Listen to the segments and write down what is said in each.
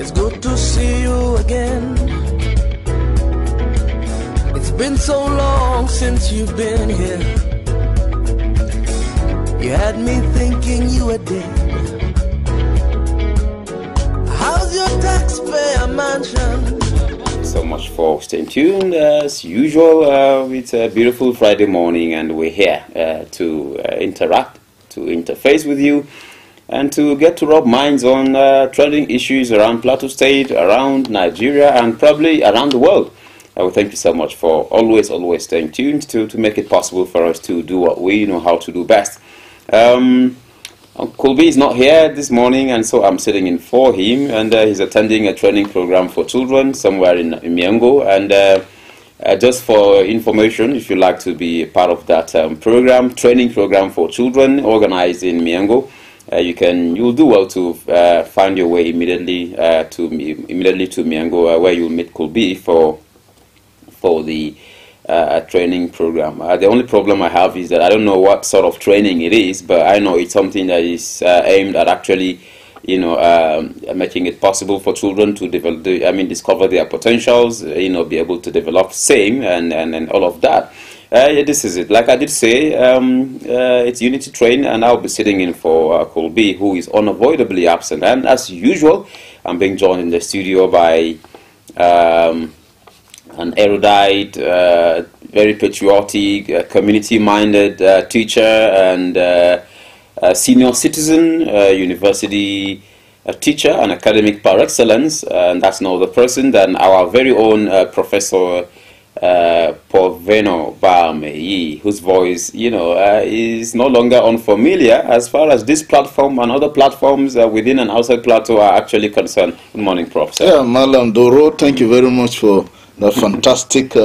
It's good to see you again. It's been so long since you've been here. You had me thinking you were dead. How's your taxpayer mansion? So much for staying tuned as usual. It's a beautiful Friday morning and we're here to interact, to interface with you and to get to rub minds on trending issues around Plateau State, around Nigeria and probably around the world. Well, thank you so much for always staying tuned to make it possible for us to do what we know how to do best. Uncle B is not here this morning, and so I'm sitting in for him, and he's attending a training program for children somewhere in Miango. And just for information, if you'd like to be a part of that training program for children organized in Miango, you'll do well to find your way immediately to Miango, where you'll meet Kulbi for the training program. The only problem I have is that I don't know what sort of training it is, but I know it's something that is aimed at actually, making it possible for children to develop, discover their potentials, be able to develop same and all of that. This is it. Like I did say, it's Unity Train, and I'll be sitting in for Colby, who is unavoidably absent. And as usual, I'm being joined in the studio by an erudite, very patriotic, community-minded teacher and senior citizen, university teacher and academic par excellence, and that's no other person than our very own Professor Poveno Bameyi, whose voice, is no longer unfamiliar as far as this platform and other platforms within and outside Plateau are actually concerned. Good morning, Prof. Yeah, Malam Doro, thank you very much for the fantastic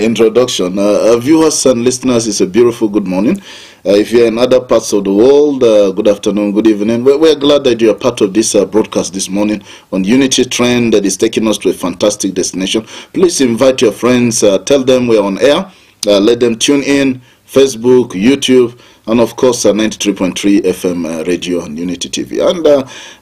introduction. Viewers and listeners, it's a beautiful good morning. If you're in other parts of the world, good afternoon, good evening. We're glad that you're part of this broadcast this morning on Unity Train that is taking us to a fantastic destination. Please invite your friends, tell them we're on air, let them tune in, Facebook, YouTube, and of course 93.3 FM radio and Unity TV. And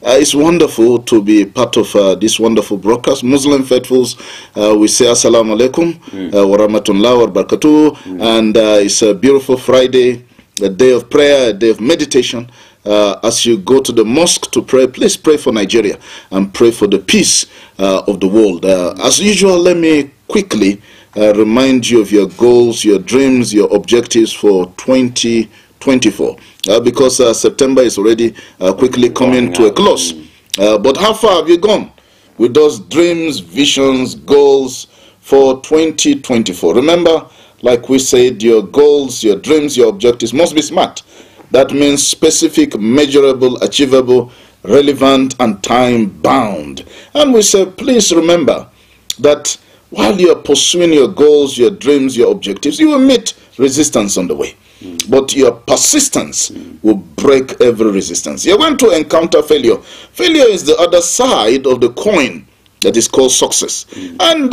it's wonderful to be part of this wonderful broadcast. Muslim faithfuls, we say assalamu alaikum wa rahmatullahi wa barakatuh. And it's a beautiful Friday, a day of prayer, a day of meditation. As you go to the mosque to pray, please pray for Nigeria and pray for the peace of the world. As usual, let me quickly remind you of your goals, your dreams, your objectives for 2024, because September is already quickly coming to a close. But how far have you gone with those dreams, visions, goals for 2024? Remember, like we said, your goals, your dreams, your objectives must be SMART. That means specific, measurable, achievable, relevant, and time-bound. And we say, please remember that while you are pursuing your goals, your dreams, your objectives, you will meet resistance on the way. But your persistence will break every resistance. You're going to encounter failure. Failure is the other side of the coin that is called success. And,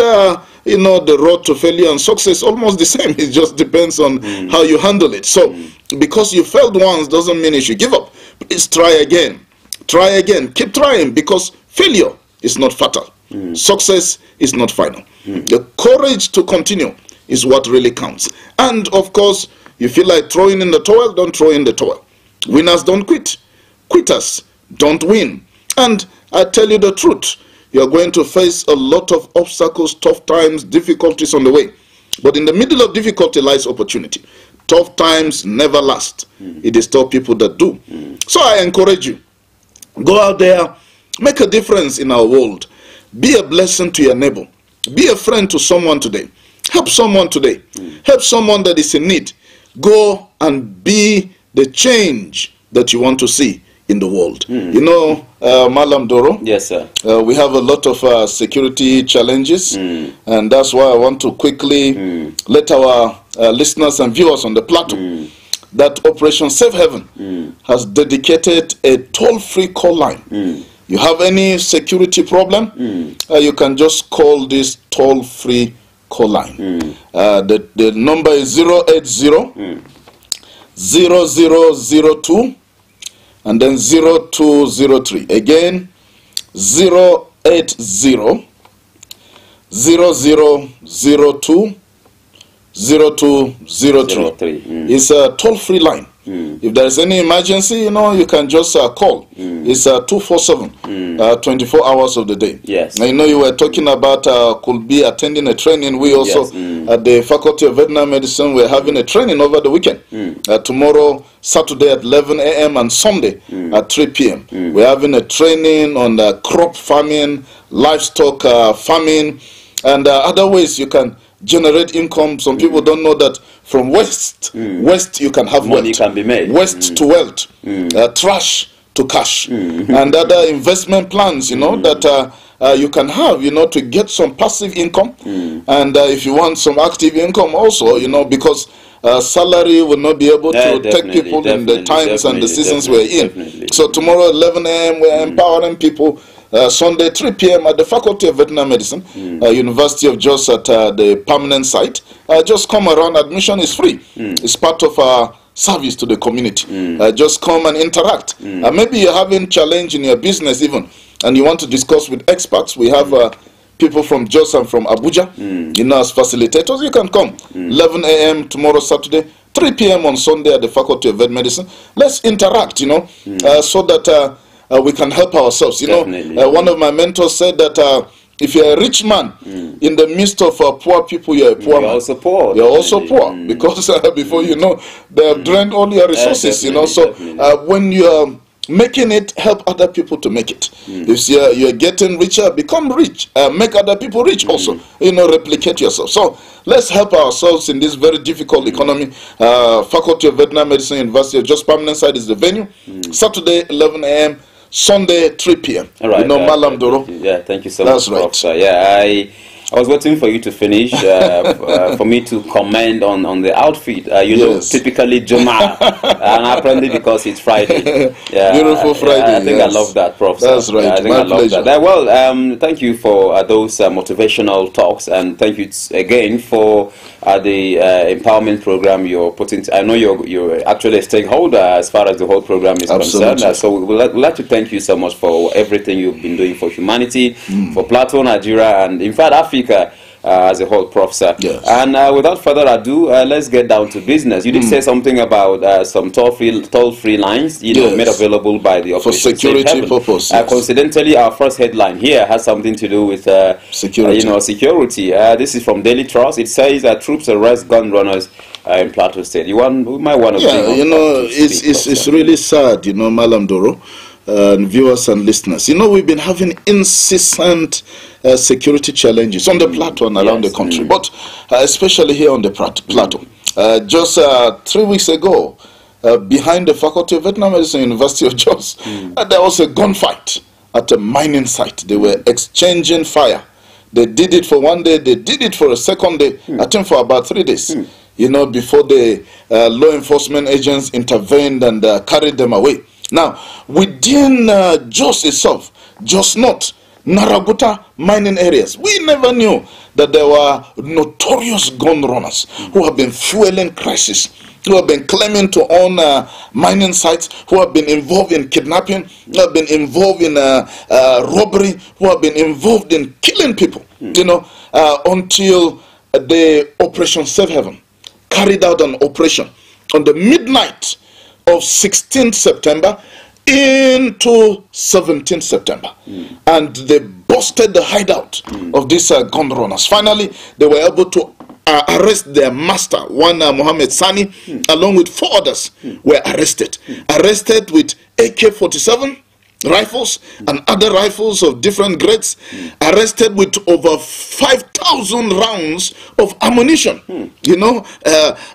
the road to failure and success almost the same. It just depends on how you handle it. So, because you failed once doesn't mean you should give up. Please try again. Try again. Keep trying, because failure is not fatal. Success is not final. The courage to continue is what really counts. And, of course, you feel like throwing in the towel, don't throw in the towel. Winners don't quit. Quitters don't win. And I tell you the truth, you're going to face a lot of obstacles, tough times, difficulties on the way. But in the middle of difficulty lies opportunity. Tough times never last. It is tough people that do. So I encourage you, go out there, make a difference in our world. Be a blessing to your neighbor. Be a friend to someone today. Help someone today. Help someone that is in need. Go and be the change that you want to see in the world. Malam Doro. Yes, sir. We have a lot of security challenges, and that's why I want to quickly let our listeners and viewers on the plateau that Operation Safe Haven has dedicated a toll-free call line. You have any security problem, you can just call this toll-free call line. The number is 080 0002 and then 0203. Again, 080 0002 0203. It's a toll-free line. If there is any emergency, you know, you can just call. It's 247, 24 hours of the day. Yes. Now, you know, you were talking about could be attending a training. We also, at the Faculty of Veterinary Medicine, we're having a training over the weekend. Tomorrow, Saturday at 11 a.m. and Sunday at 3 p.m. We're having a training on crop farming, livestock farming, and other ways you can generate income. Some people don't know that from waste you can have money wealth. Can be made. Waste to wealth, trash to cash, and other investment plans, you know, that you can have, you know, to get some passive income, and if you want some active income also, you know, because salary will not be able to take people in the times and the seasons we're in. So tomorrow 11 a.m. we're empowering people. Sunday 3 p.m. at the Faculty of Veterinary Medicine, University of Jos at the permanent site. Just come around. Admission is free. It's part of our service to the community. Just come and interact. Maybe you're having challenge in your business even, and you want to discuss with experts. We have people from Jos and from Abuja, you know, as facilitators. You can come. 11 a.m. tomorrow, Saturday, 3 p.m. on Sunday at the Faculty of Veterinary Medicine. Let's interact, you know, so that we can help ourselves. You know, one of my mentors said that if you're a rich man in the midst of poor people, you're a poor man. Also poor. You're also poor because before you know, they have drained all your resources. You know, so when you're making it, help other people to make it. If you're getting richer, become rich. Make other people rich also. You know, replicate yourself. So let's help ourselves in this very difficult economy. Faculty of Veterinary Medicine, University of Jos permanent site is the venue. Saturday 11 a.m. Sunday 3 p.m. All right, you know, Malam Doro. Yeah, thank you so much. That's right. Prof. Yeah, I was waiting for you to finish for me to comment on the outfit. You know, typically Juma, and apparently because it's Friday. Yeah, beautiful Friday. I think I love that, Prof. That's right. I think I love that. Well, thank you for those motivational talks, and thank you again for the empowerment program you're putting. I know you're actually a stakeholder as far as the whole program is concerned. So we'd like to thank you so much for everything you've been doing for humanity, for Plateau, Nigeria, and in fact Africa as a whole, Prof. Sir. Yes. And without further ado, let's get down to business. You did say something about some toll-free lines, you know, made available by the for security purpose. Coincidentally, our first headline here has something to do with security. You know, security. This is from Daily Trust. It says that troops arrest gun runners in Plateau State. We might want to. Yeah, you know, it's really sad, you know, Malam Doro. And viewers and listeners, you know, we've been having incessant security challenges on the plateau and around the country, but especially here on the plateau. Just 3 weeks ago, behind the Faculty of Veterinary Medicine, University of Jos, there was a gunfight at a mining site. They were exchanging fire. They did it for 1 day, they did it for a second day, I think for about 3 days, you know, before the law enforcement agents intervened and carried them away. Now, within Jos itself, Jos North, Naraguta mining areas, we never knew that there were notorious gun runners who have been fueling crisis, who have been claiming to own mining sites, who have been involved in kidnapping, who have been involved in robbery, who have been involved in killing people, you know, until the Operation Safe Haven carried out an operation on the midnight of 16th September into 17th September, and they busted the hideout of these gun runners. Finally, they were able to arrest their master, one Mohammed Sani, along with 4 others were arrested with AK-47 rifles and other rifles of different grades, arrested with over 5,000 rounds of ammunition, you know,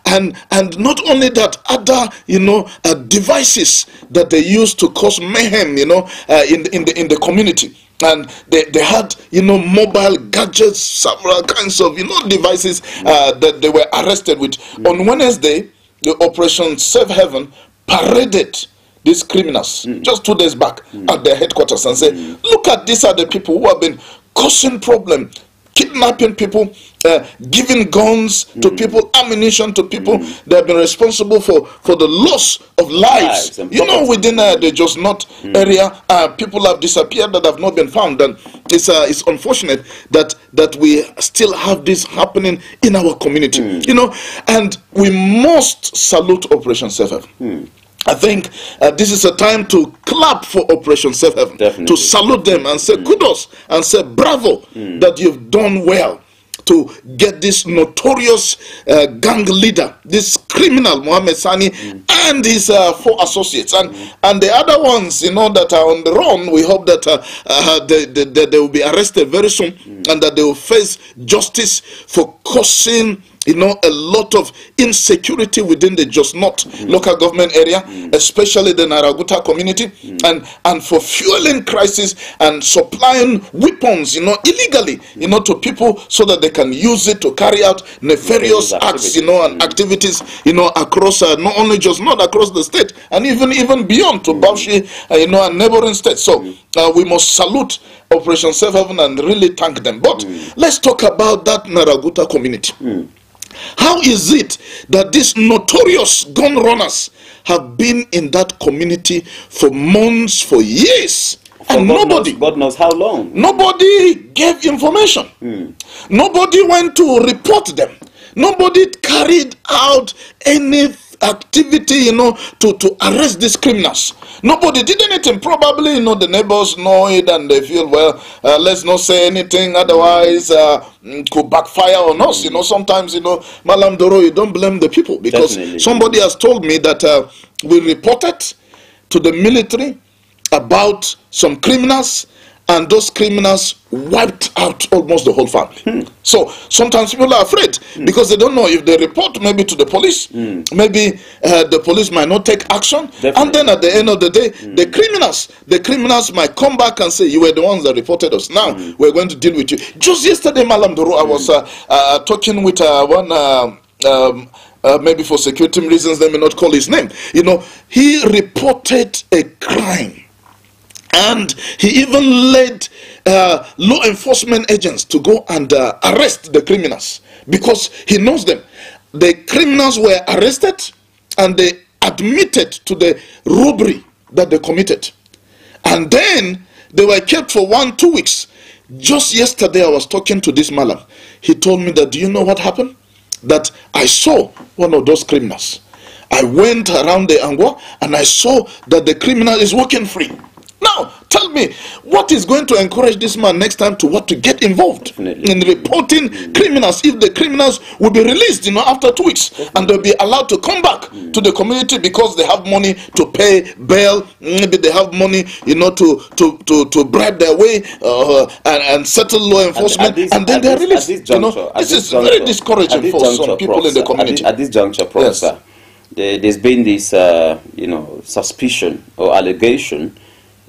and not only that, other, you know, devices that they used to cause mayhem, you know, in the community. And they had, you know, mobile gadgets, several kinds of, you know, devices that they were arrested with. On Wednesday, the Operation Safe Haven paraded these criminals just 2 days back at their headquarters and say, look at, these are the people who have been causing problem, kidnapping people, giving guns to people, ammunition to people. They have been responsible for the loss of lives. You know, within the Just Not area, people have disappeared that have not been found, and it's unfortunate that we still have this happening in our community. You know, and we must salute Operation Safe Haven. I think this is a time to clap for Operation Safe Haven, to salute them and say kudos and say bravo that you've done well to get this notorious gang leader, this criminal Mohammed Sani, and his 4 associates, and the other ones, you know, that are on the run. We hope that they will be arrested very soon, and that they will face justice for causing, you know, a lot of insecurity within the Just Not local government area, especially the Naraguta community, and for fueling crisis and supplying weapons, you know, illegally, you know, to people so that they can use it to carry out nefarious acts, you know, and activities, you know, across not only Just Not, across the state, and even beyond to Bauchi, you know, and neighboring states. So we must salute Operation Safe Haven and really thank them. But let's talk about that Naraguta community. How is it that these notorious gun runners have been in that community for months, for years, and God knows how long? Nobody gave information. Nobody went to report them. Nobody carried out any activity, you know, to arrest these criminals. Nobody did anything. Probably, you know, the neighbors know it and they feel, well, let's not say anything, otherwise could backfire on us. You know, sometimes, you know, Malam Doro, you don't blame the people, because somebody has told me that we reported to the military about some criminals, and those criminals wiped out almost the whole family. So sometimes people are afraid because they don't know if they report maybe to the police, maybe the police might not take action. And then at the end of the day, the criminals might come back and say, you were the ones that reported us. Now we're going to deal with you. Just yesterday, Malam Doro, I was talking with one, maybe for security reasons, let me not call his name. You know, he reported a crime. And he even led law enforcement agents to go and arrest the criminals, because he knows them. The criminals were arrested and they admitted to the robbery that they committed. And then they were kept for 1-2 weeks. Just yesterday I was talking to this Malam. He told me that, do you know what happened? That I saw one of those criminals. I went around the Angwa and I saw that the criminal is walking free. Now, tell me, what is going to encourage this man next time to get involved in reporting criminals, if the criminals will be released, you know, after 2 weeks, and they'll be allowed to come back to the community because they have money to pay bail, maybe they have money, you know, to bribe their way and settle law enforcement, and then they're released. You know, this is very discouraging for some people in the community. At this juncture, Professor, there's been this, you know, suspicion or allegation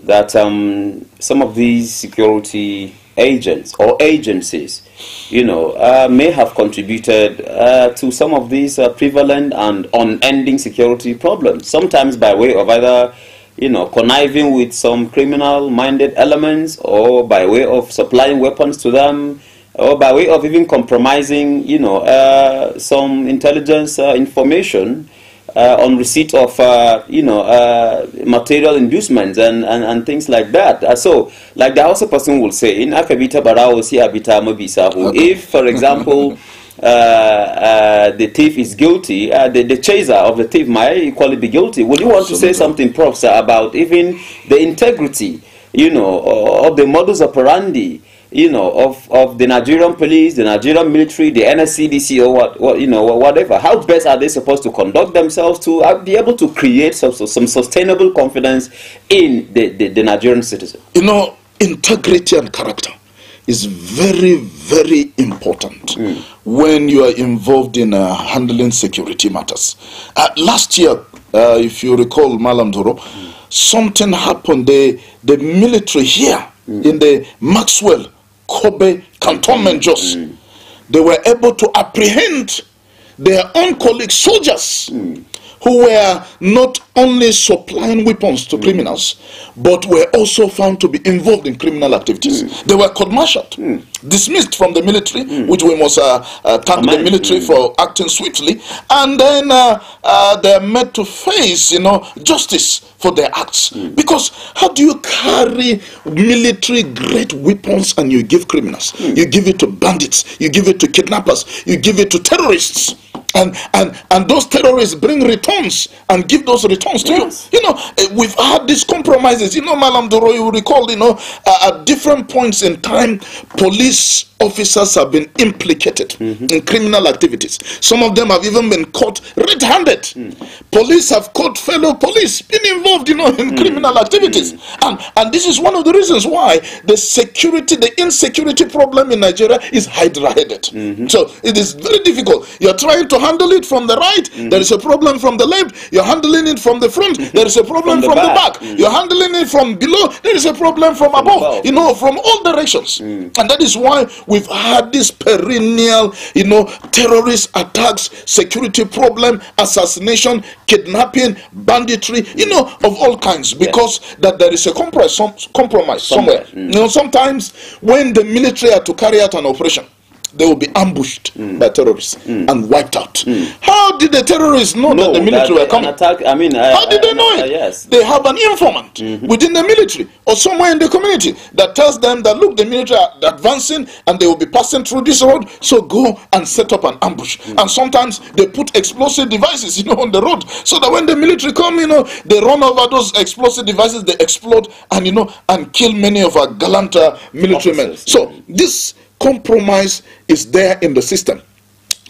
that some of these security agents or agencies, you know, may have contributed to some of these prevalent and unending security problems, sometimes by way of either, you know, conniving with some criminal-minded elements, or by way of supplying weapons to them, or by way of even compromising, you know, some intelligence information on receipt of, you know, material inducements and things like that. So, like the Hausa person will say, in Akabita Barao si Abita Mabisahu, if, for example, the thief is guilty, the chaser of the thief might equally be guilty. Would you want to say something, Prof, sir, about even the integrity, you know, of the modus operandi, you know, of the Nigerian police, the Nigerian military, the NSCDC, or what you know, whatever? How best are they supposed to conduct themselves to be able to create some sustainable confidence in the Nigerian citizen? You know, integrity and character is very, very important when you are involved in handling security matters. Last year, if you recall, Malam Doro, something happened. The military here in the Maxwell Kobe cantonment just, they were able to apprehend their own colleague soldiers who who were not only supplying weapons to criminals, but were also found to be involved in criminal activities. They were court-martialed, dismissed from the military, which we must thank the military for acting swiftly, and then they're made to face, justice for their acts. Because how do you carry military-grade weapons and you give criminals? You give it to bandits, you give it to kidnappers, you give it to terrorists. And those terrorists bring returns and give those returns to you. We've had these compromises. Malam Doro, you recall, at different points in time, police officers have been implicated in criminal activities. Some of them have even been caught red-handed. Police have caught fellow police being involved, in criminal activities. And this is one of the reasons why the insecurity problem in Nigeria is hydra-headed. So it is very difficult. You're trying to handle it from the right, there is a problem from the left. You're handling it from the front, there is a problem from the back. You're handling it from below, there is a problem from above. From all directions. And that is why we've had this perennial, terrorist attacks, security problem, assassination, kidnapping, banditry, of all kinds, because that there is a compromise somewhere. Sometimes when the military are to carry out an operation, they will be ambushed by terrorists and wiped out. How did the terrorists know that the military were coming? How did they know it? Yes. They have an informant within the military or somewhere in the community that tells them that, look, the military are advancing and they will be passing through this road, so go and set up an ambush. And sometimes they put explosive devices, on the road, so that when the military come, they run over those explosive devices, they explode and, and kill many of our gallant military men. So this compromise is there in the system.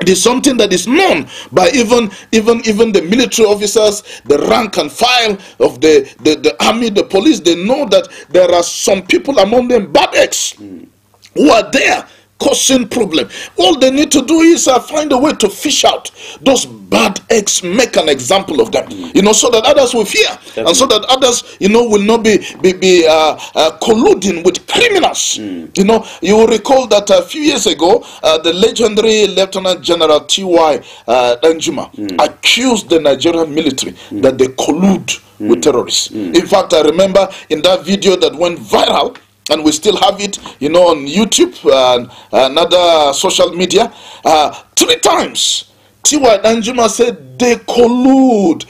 It is something that is known by even the military officers, the rank and file of the army, the police. They know that there are some people among them, bad eggs, who are there causing problem. All they need to do is find a way to fish out those bad eggs, make an example of them, so that others will fear. Definitely. And so that others, will not be colluding with criminals. You will recall that a few years ago, the legendary Lieutenant General T.Y. Danjuma accused the Nigerian military that they collude with terrorists. In fact, I remember in that video that went viral, and we still have it, on YouTube and other social media, 3 times. T.Y. Danjuma said they collude,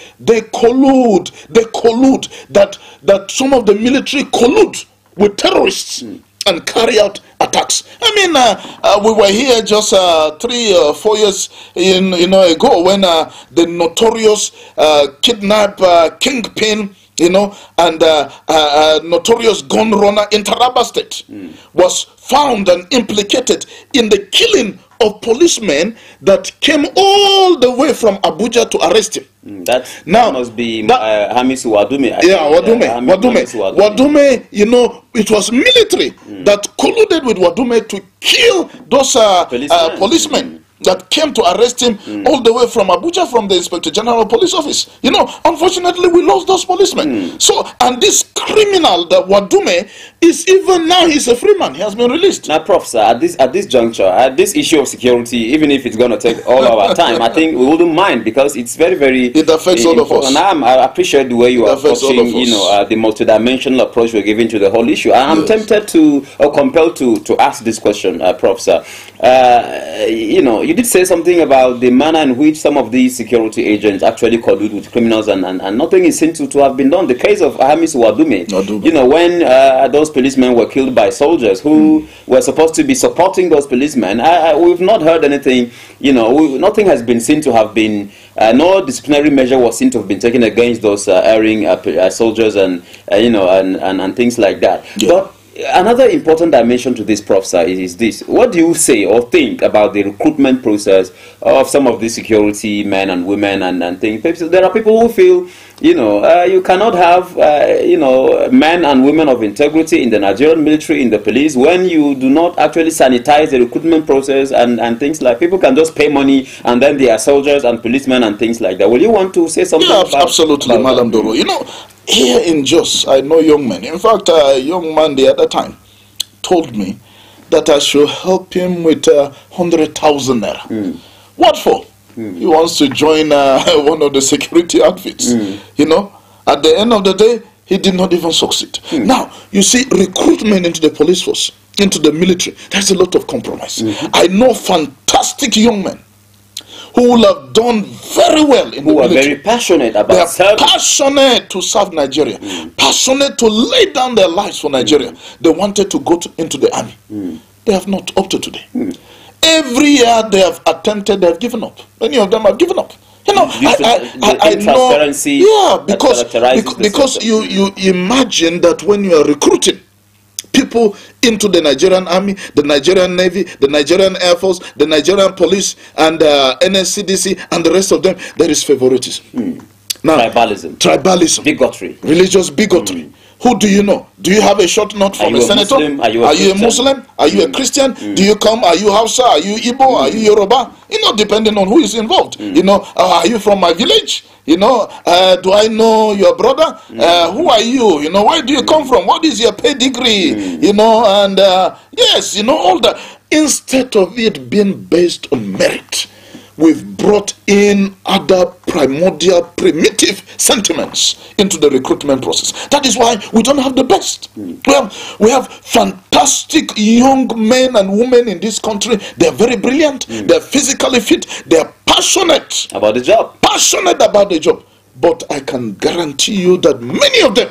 that some of the military collude with terrorists and carry out attacks. We were here just 3 or 4 years ago when the notorious kidnap kingpin, and notorious gun runner in Taraba State was found and implicated in the killing of policemen that came all the way from Abuja to arrest him. That must be Hamisu Wadume. Wadume, it was military that colluded with Wadume to kill those policemen that came to arrest him all the way from Abuja, from the Inspector General of Police Office. Unfortunately, we lost those policemen. So, and this criminal, the Wadume, is even now, he's a free man. He has been released. Now, Prof, sir, at this juncture, this issue of security, even if it's going to take all our time, I think we wouldn't mind, because it's very, very... It affects all of us. And I appreciate the way you are approaching, the multidimensional approach we're giving to the whole issue. I'm tempted to, or compelled to ask this question, Prof, sir. You did say something about the manner in which some of these security agents actually collude with criminals, and nothing is seen to have been done. The case of Hamis Wadume, when those policemen were killed by soldiers who were supposed to be supporting those policemen, we've not heard anything. Nothing has been seen to have been, no disciplinary measure was seen to have been taken against those erring soldiers and things like that. Yeah. But another important dimension to this, Prof, sir, is this. What do you say or think about the recruitment process of some of these security men and women and things? There are people who feel, you cannot have, men and women of integrity in the Nigerian military, in the police, when you do not actually sanitize the recruitment process and things like, people can just pay money and then they are soldiers and policemen and things like that. Will you want to say something about absolutely, Madam Doro. Here in Jos, I know young men. In fact, a young man the other time told me that I should help him with 100,000 naira. What for? He wants to join one of the security outfits. You know, at the end of the day, he did not even succeed. Now, you see, recruitment into the police force, into the military, there's a lot of compromise. I know fantastic young men who will have done very well in the military. Who are very passionate about service. Passionate to serve Nigeria. Passionate to lay down their lives for Nigeria. They wanted to go into the army. They have not up to today. Every year they have attempted, they have given up. Many of them have given up. You know, I know. Yeah, because you imagine that when you are recruiting people into the Nigerian Army, the Nigerian Navy, the Nigerian Air Force, the Nigerian Police, and NSCDC, and the rest of them, there is favoritism. Now, tribalism, bigotry, religious bigotry. Who do you know? Do you have a short note from a senator? Are you a Muslim? Are you a Christian? Do you come? Are you Hausa? Are you Igbo? Are you Yoruba? You know, depending on who is involved. You know, are you from my village? You know, do I know your brother? Who are you? You know, where do you come from? What is your pedigree? You know, and yes, you know, all that. Instead of it being based on merit, we've brought in other primordial, primitive sentiments into the recruitment process. That is why we don't have the best. We have fantastic young men and women in this country. They're very brilliant. They're physically fit. They're passionate about the job. Passionate about the job. But I can guarantee you that many of them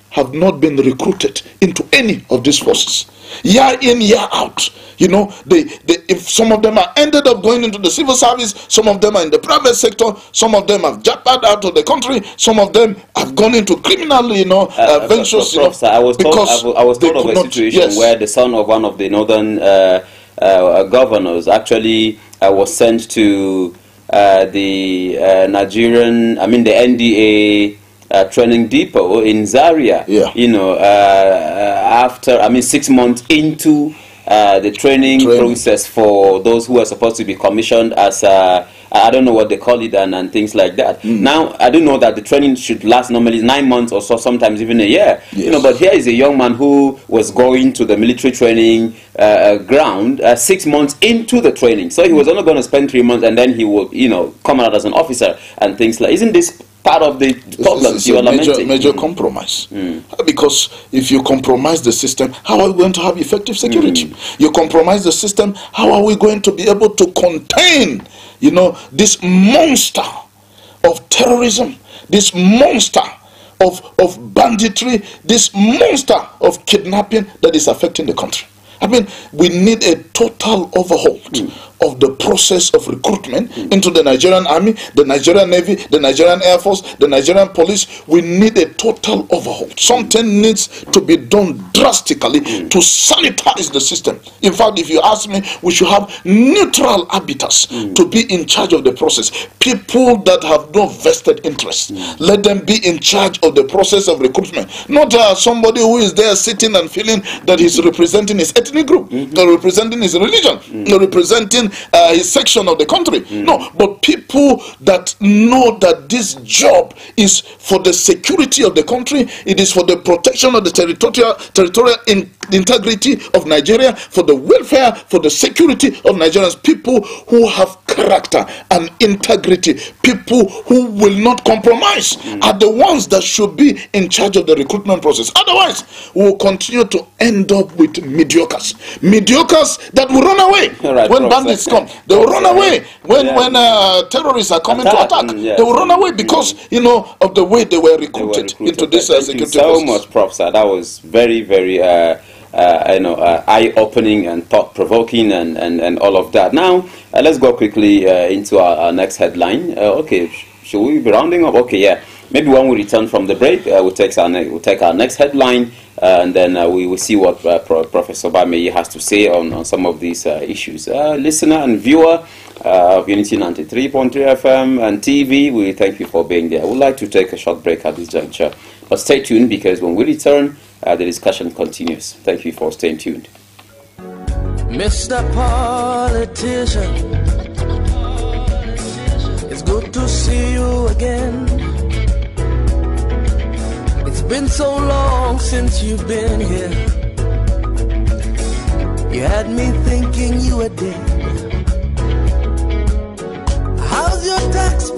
have not been recruited into any of these forces. Year in, year out. You know, if some of them are ended up going into the civil service, some of them are in the private sector, some of them have jumped out of the country, some of them have gone into criminal, you know, ventures. I was told of a situation where the son of one of the northern governors actually was sent to the Nigerian, the NDA training depot in Zaria. You know, after 6 months into the training process for those who are supposed to be commissioned as I don't know what they call it and things like that. Now, I do know that the training should last normally 9 months or so, sometimes even a year. You know, but here is a young man who was going to the military training ground 6 months into the training. So he was only going to spend 3 months and then he would, you know, come out as an officer and things like. Isn't this part of the problems you are lamenting? Major compromise. Because if you compromise the system, how are we going to have effective security? You compromise the system, how are we going to be able to contain, you know, this monster of terrorism, this monster of banditry, this monster of kidnapping that is affecting the country? I mean, we need a total overhaul of the process of recruitment into the Nigerian Army, the Nigerian Navy, the Nigerian Air Force, the Nigerian Police. We need a total overhaul. Something needs to be done drastically to sanitize the system. In fact, if you ask me, we should have neutral arbiters to be in charge of the process. People that have no vested interest. Let them be in charge of the process of recruitment. Not somebody who is there sitting and feeling that he's representing his ethnic group, or representing his religion, or representing his section of the country. No, but people that know that this job is for the security of the country, it is for the protection of the territorial integrity of Nigeria, for the welfare, for the security of Nigerians. People who have character and integrity, people who will not compromise, are the ones that should be in charge of the recruitment process. Otherwise, we will continue to end up with mediocres that will run away when bandits come. They will run away when terrorists are coming to attack. They will run away because, you know, of the way they were recruited into this security process. Thank you so much, Prof. Sir. That was very, very eye-opening and thought-provoking and all of that. Now, let's go quickly into our next headline. Okay, should we be rounding up? Okay, yeah. Maybe when we return from the break, we'll take our next headline, and then we will see what Professor Bameyi has to say on some of these issues. Listener and viewer of Unity 93.3 FM and TV, we thank you for being there. We'd like to take a short break at this juncture, but stay tuned because when we return, the discussion continues. Thank you for staying tuned. Mr. Politician, it's good to see you again. It's been so long since you've been here. You had me thinking you were dead. How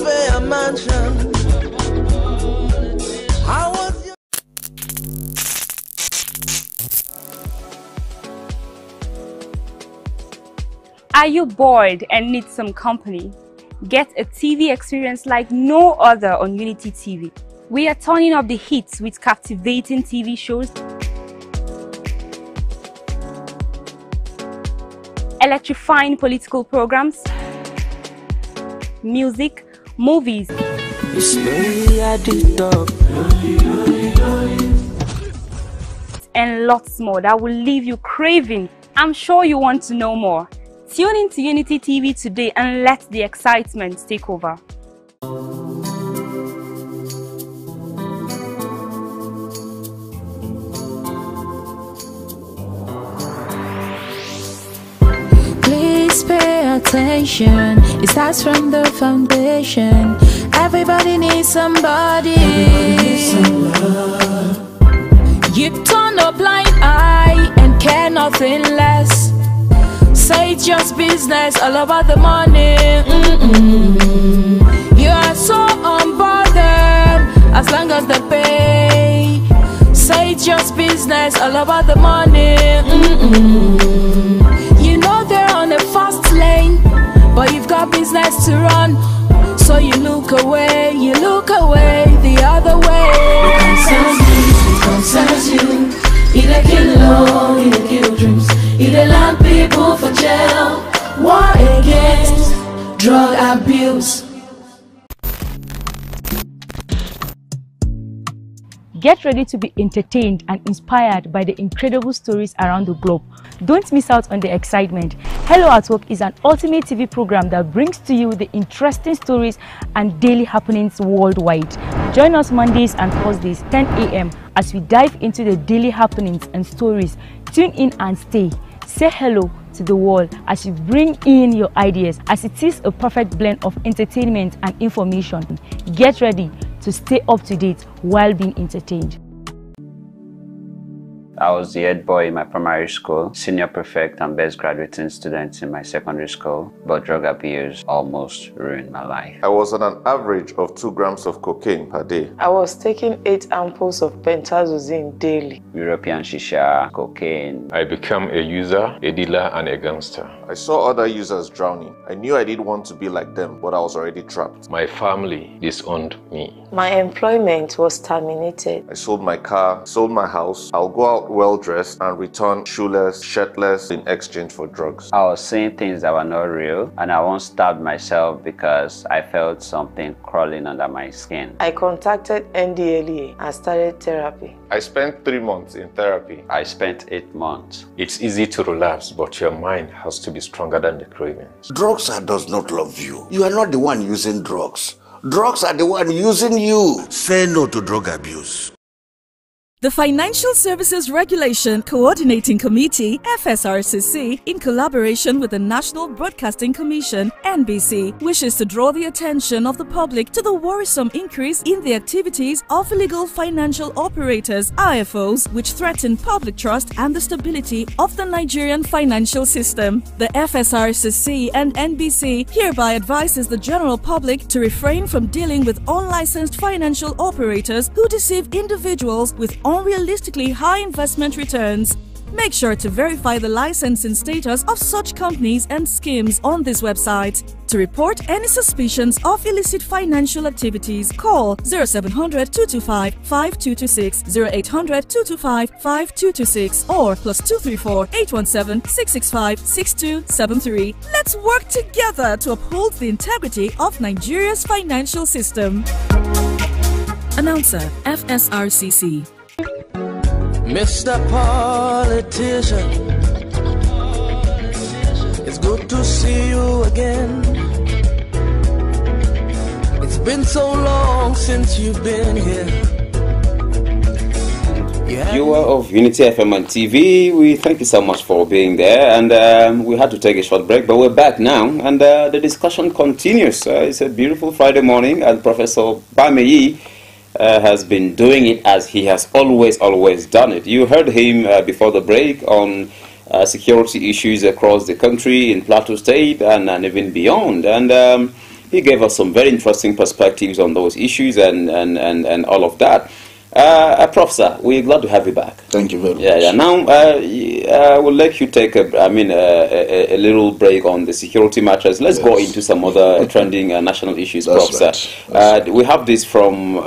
pay a mansion. How was your Are you bored and need some company? Get a TV experience like no other on Unity TV. We are turning up the hits with captivating TV shows, electrifying political programs, music, movies, and lots more that will leave you craving. I'm sure you want to know more. Tune in to Unity TV today and let the excitement take over. Please pay attention. It starts from the foundation. Everybody needs somebody. You turn a blind eye and care nothing less. Say it's just business, all about the money. You are so unbothered as long as they pay. Say it's just business, all about the money. You know they're on a fast lane, but you've got business to run. So you look away the other way. It concerns you. It a kill law, it a kill dreams. It a land people for jail. War against drug abuse. Get ready to be entertained and inspired by the incredible stories around the globe. Don't miss out on the excitement. Hello at Work is an ultimate TV program that brings to you the interesting stories and daily happenings worldwide. Join us Mondays and Thursdays 10 a.m. as we dive into the daily happenings and stories. Tune in and stay. Say hello to the world as you bring in your ideas, as it is a perfect blend of entertainment and information. Get ready to stay up to date while being entertained. I was the head boy in my primary school, senior prefect and best graduating student in my secondary school, but drug abuse almost ruined my life. I was on an average of 2 grams of cocaine per day. I was taking 8 ampoules of pentazosine daily. European shisha, cocaine. I became a user, a dealer, and a gangster. I saw other users drowning. I knew I didn't want to be like them, but I was already trapped. My family disowned me. My employment was terminated. I sold my car, sold my house. I'll go out well-dressed and return shoeless, shirtless in exchange for drugs. I was seeing things that were not real, and I once stabbed myself because I felt something crawling under my skin. I contacted NDLEA and started therapy. I spent 3 months in therapy. I spent 8 months. It's easy to relapse, but your mind has to be stronger than the cravings. Drugs does not love you. You are not the one using drugs. Drugs are the one using you. Say no to drug abuse. The Financial Services Regulation Coordinating Committee, FSRCC, in collaboration with the National Broadcasting Commission, NBC, wishes to draw the attention of the public to the worrisome increase in the activities of illegal financial operators, IFOs, which threaten public trust and the stability of the Nigerian financial system. The FSRCC and NBC hereby advises the general public to refrain from dealing with unlicensed financial operators who deceive individuals with unrealistically high investment returns. Make sure to verify the licensing status of such companies and schemes on this website. To report any suspicions of illicit financial activities, call 0700 225 5226, 0800 225 5226, or +234 817 665 6273. Let's work together to uphold the integrity of Nigeria's financial system. Announcer, FSRCC. Mr. Politician, it's good to see you again. It's been so long since you've been here. Viewer of Unity FM and TV, we thank you so much for being there, and we had to take a short break, but we're back now, and the discussion continues. It's a beautiful Friday morning, and Professor Bameyi has been doing it as he has always done it. You heard him before the break on security issues across the country, in Plateau State, and even beyond. And he gave us some very interesting perspectives on those issues and all of that. Prof. Sir, we're glad to have you back. Thank you very much. Yeah. Now, we'll let you take a little break on the security matters. Let's go into some other trending national issues, Prof. Sir. We have this from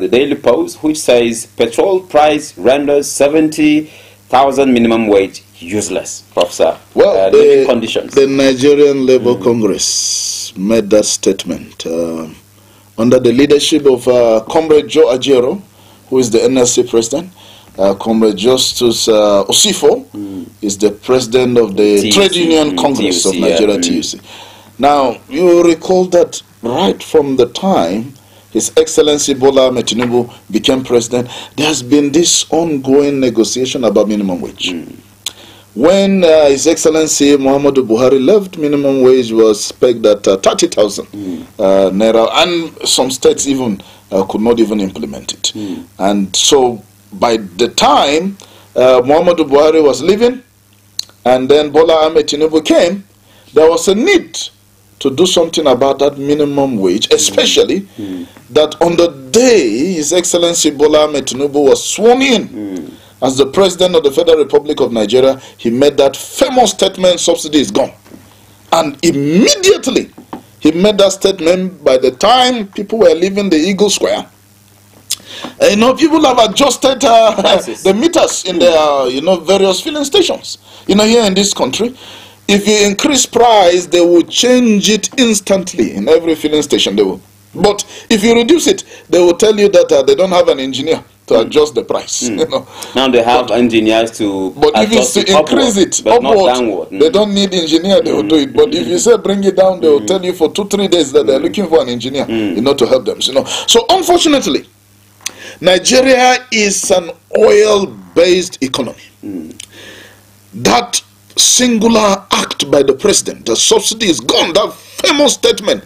the Daily Post, which says petrol price renders 70,000 minimum wage useless, Prof. Sir. Well, living conditions. The Nigerian Labour Congress made that statement under the leadership of Comrade Joe Ajero, who is the NLC president. Comrade Justus Osifo is the president of the Trade Union Congress of Nigeria, TUC. Now, you will recall that right from the time His Excellency Bola Ahmed Tinubu became president, there has been this ongoing negotiation about minimum wage. When His Excellency Muhammadu Buhari left, minimum wage was pegged at 30,000 naira, and some states even could not even implement it. And so by the time Muhammadu Buhari was leaving, and then Bola Ahmed Tinubu came, there was a need to do something about that minimum wage, especially that on the day His Excellency Bola Ahmed Tinubu was sworn in as the President of the Federal Republic of Nigeria, he made that famous statement, subsidy is gone. And immediately he made that statement. By the time people were leaving the Eagle Square, people have adjusted the meters in their various filling stations. Here in this country, if you increase price, they will change it instantly in every filling station. They will. But if you reduce it, they will tell you that they don't have an engineer to adjust the price. Now they have engineers to but if it's to increase it upward, they don't need engineer, they will do it. But if you say bring it down, they will tell you for 2-3 days that they're looking for an engineer to help them. So unfortunately, Nigeria is an oil-based economy. That singular act by the president, the subsidy is gone, that famous statement,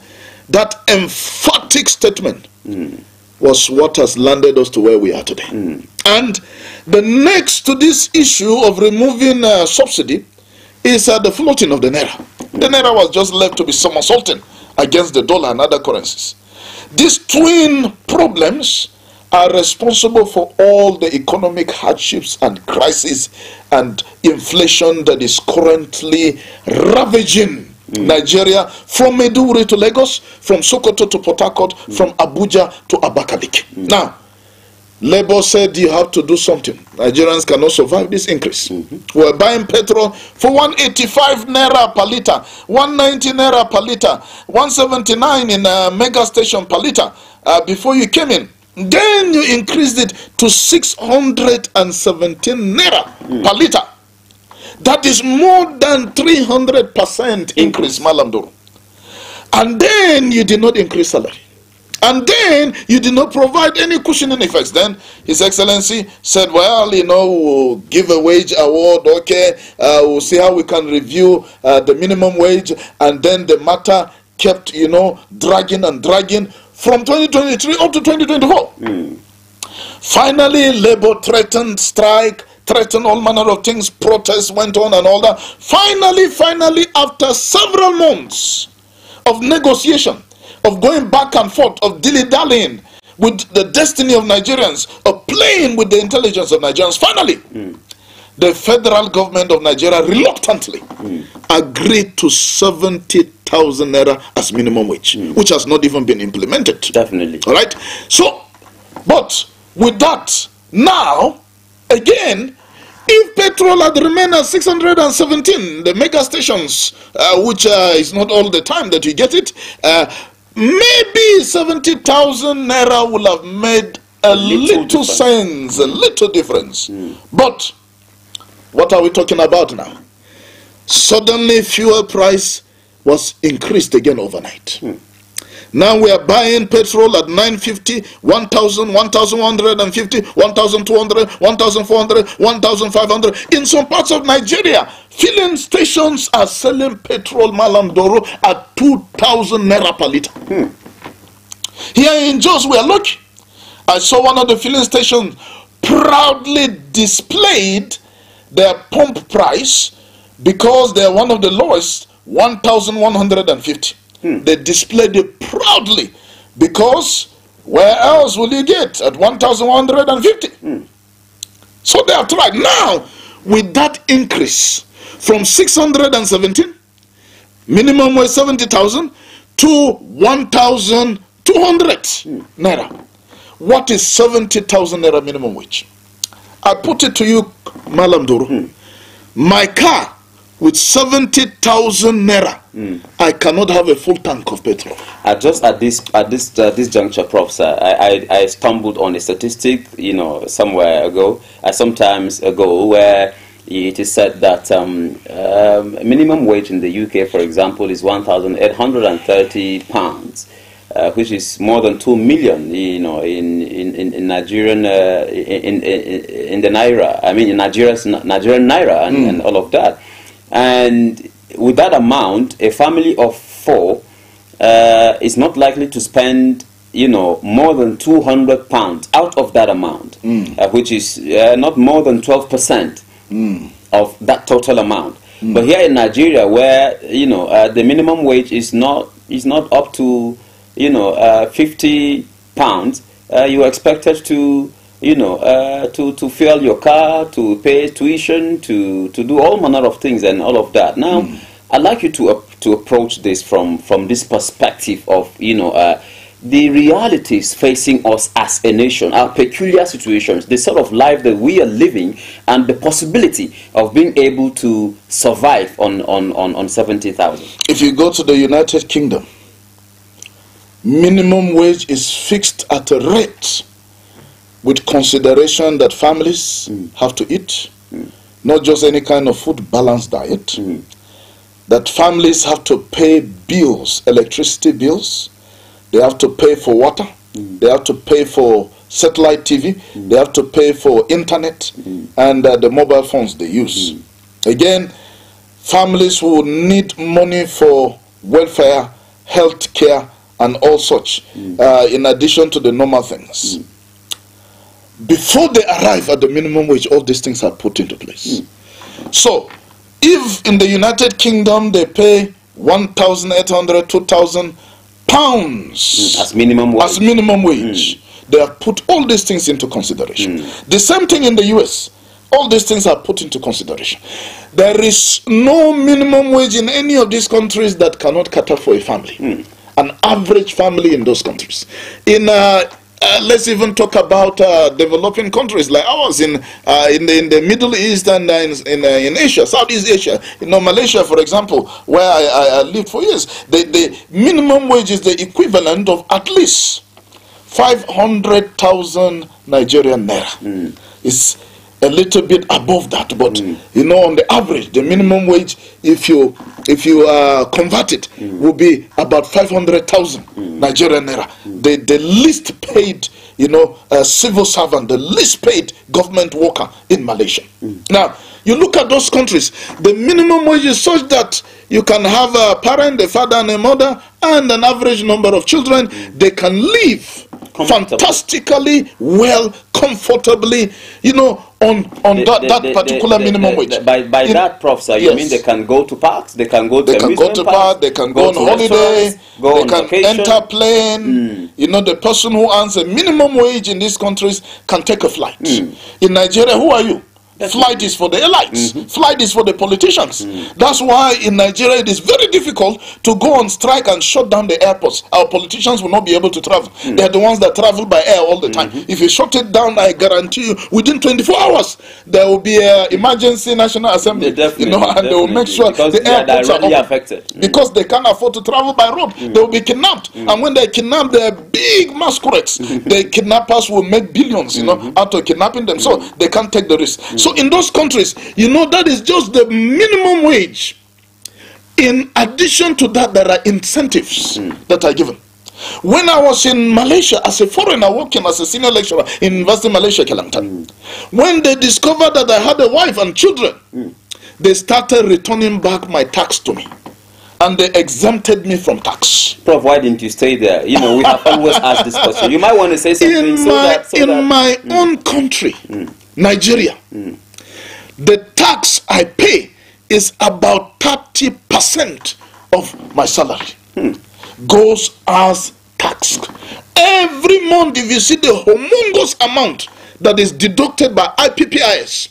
that emphatic statement was what has landed us to where we are today. And the next to this issue of removing subsidy is the floating of the naira. The naira was just left to be somersaulting against the dollar and other currencies. These twin problems are responsible for all the economic hardships and crisis and inflation that is currently ravaging Nigeria, from Maiduguri to Lagos, from Sokoto to Port Harcourt, from Abuja to Abakaliki. Now, Labour said you have to do something. Nigerians cannot survive this increase. We're buying petrol for 185 naira per litre, 190 naira per litre, 179 in a mega station per litre before you came in. Then you increased it to 617 naira per litre. That is more than 300% increase, Malam Doro. And then you did not increase salary. And then you did not provide any cushioning effects. Then His Excellency said, well, we'll give a wage award, okay, we'll see how we can review the minimum wage. And then the matter kept, dragging and dragging from 2023 up to 2024. Finally, Labour threatened strike, threatened all manner of things, protests went on and all that. Finally, after several months of negotiation, of going back and forth, of dilly-dallying with the destiny of Nigerians, of playing with the intelligence of Nigerians, finally, the federal government of Nigeria reluctantly agreed to 70,000 naira as minimum wage, which has not even been implemented. Definitely. All right? So, but with that, now, again, if petrol had remained at 617, the mega stations, which is not all the time that you get it, maybe 70,000 naira will have made a little sense, a little difference. But what are we talking about now? Suddenly fuel price was increased again overnight. Now we are buying petrol at 950, 1,000, 1,150, 1,200, 1,400, 1,500. In some parts of Nigeria, filling stations are selling petrol, Malam Doro, at 2,000 naira per litre. Here in Jos, we are lucky. I saw one of the filling stations proudly displayed their pump price because they are one of the lowest, 1,150. They displayed it proudly, because where else will you get at 1,150? So they have tried. Now, with that increase from 617, minimum wage 70,000, to 1,200 naira. What is 70,000 naira minimum wage? I put it to you, Malam Duru. My car with 70,000 naira, I cannot have a full tank of petrol. Just at this juncture, Prof, sir, I stumbled on a statistic, somewhere ago, sometimes ago, where it is said that minimum wage in the UK, for example, is £1,830, which is more than 2 million, in Nigerian, in the naira. I mean, in Nigerian naira and all of that. And with that amount, a family of 4 is not likely to spend, more than £200 out of that amount, which is not more than 12%. Of that total amount. But here in Nigeria, where the minimum wage is not up to £50, you are expected to to fuel your car, to pay tuition, to do all manner of things and all of that. Now, I'd like you to approach this from this perspective of the realities facing us as a nation, our peculiar situations, the sort of life that we are living, and the possibility of being able to survive on 70,000. If you go to the United Kingdom, minimum wage is fixed at a rate with consideration that families have to eat, not just any kind of food, balanced diet, that families have to pay bills, electricity bills, they have to pay for water, they have to pay for satellite TV, they have to pay for internet, and the mobile phones they use. Again, families will need money for welfare, health care, and all such, in addition to the normal things. Before they arrive at the minimum wage, all these things are put into place. So, if in the United Kingdom they pay 1,800, 2,000 pounds as minimum wage, they have put all these things into consideration. The same thing in the US. All these things are put into consideration. There is no minimum wage in any of these countries that cannot cater for a family. An average family in those countries. In let's even talk about developing countries like ours in the Middle East and in Asia, Southeast Asia. Malaysia, for example, where I lived for years, the minimum wage is the equivalent of at least 500,000 Nigerian naira. It's a little bit above that, but on the average, the minimum wage, if you convert it, will be about 500,000 Nigerian naira. The least paid, civil servant, the least paid government worker in Malaysia. Now, you look at those countries, the minimum wage is such that you can have a parent, a father and a mother, and an average number of children. They can live fantastically well, comfortably, on that particular minimum wage. By that, Prof, sir, you mean they can go to parks, they can go to parks, they can go on holiday, they can enter plane. The person who earns a minimum wage in these countries can take a flight. In Nigeria, who are you? Flight is for the elites. Flight is for the politicians. That's why in Nigeria it is very difficult to go on strike and shut down the airports. Our politicians will not be able to travel. They are the ones that travel by air all the time. If you shut it down, I guarantee you, within 24 hours, there will be an emergency National Assembly. And they will make sure the airports are affected. Because they can't afford to travel by road. They will be kidnapped. And when they kidnap, they are big masquerades. The kidnappers will make billions, out of kidnapping them. So they can't take the risk. So in those countries, that is just the minimum wage. In addition to that, there are incentives that are given. When I was in Malaysia as a foreigner working as a senior lecturer in University of Malaysia, Kelantan, when they discovered that I had a wife and children, they started returning back my tax to me. And they exempted me from tax. Prof, why didn't you stay there? We have always asked this question. You might want to say something in my own country, Nigeria, the tax I pay is about 30% of my salary. goes as tax. Every month, if you see the humongous amount that is deducted by IPPIS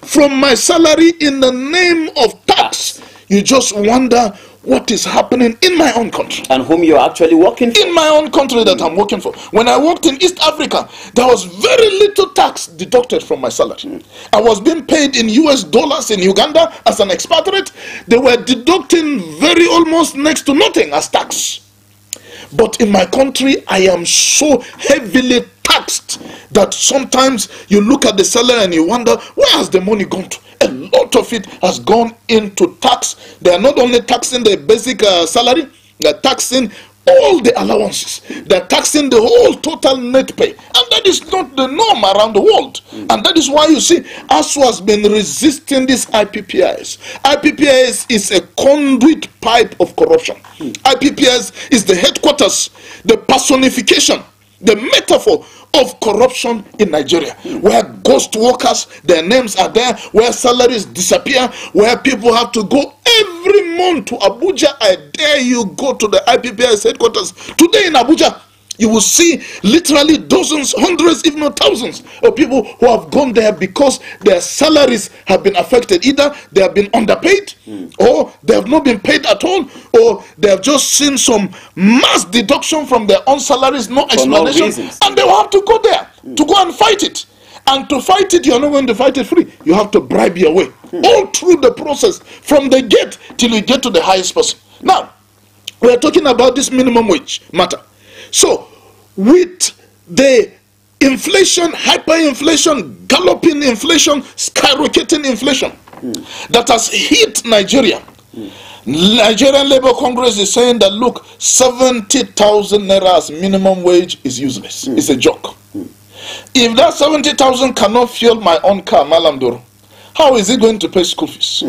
from my salary in the name of tax, you just wonder what is happening in my own country. And whom you're actually working for. In my own country that I'm working for. When I worked in East Africa, there was very little tax deducted from my salary. I was being paid in US dollars in Uganda as an expatriate. They were deducting very almost next to nothing as tax. But in my country, I am so heavily taxed that sometimes you look at the salary and you wonder, where has the money gone to? A lot of it has gone into tax. They are not only taxing the basic salary, they are taxing all the allowances. They are taxing the whole total net pay. And that is not the norm around the world. And that is why you see ASUU has been resisting this IPPIS. IPPIS is a conduit pipe of corruption. IPPIS is the headquarters, the personification, the metaphor of corruption in Nigeria, where ghost workers, their names are there, where salaries disappear, where people have to go every month to Abuja. I dare you go to the IPPIS headquarters today in Abuja. You will see literally dozens, hundreds, if not thousands of people who have gone there because their salaries have been affected. Either they have been underpaid, or they have not been paid at all, or they have just seen some mass deduction from their own salaries, no explanation, and they will have to go there to go and fight it. And to fight it, you're not going to fight it free. You have to bribe your way all through the process, from the gate till you get to the highest person. Now, we are talking about this minimum wage matter. So, with the inflation, hyperinflation, galloping inflation, skyrocketing inflation that has hit Nigeria, Nigerian Labour Congress is saying that, look, 70,000 naira as minimum wage is useless. It's a joke. If that 70,000 cannot fuel my own car, Malam Doro, how is it going to pay school fees?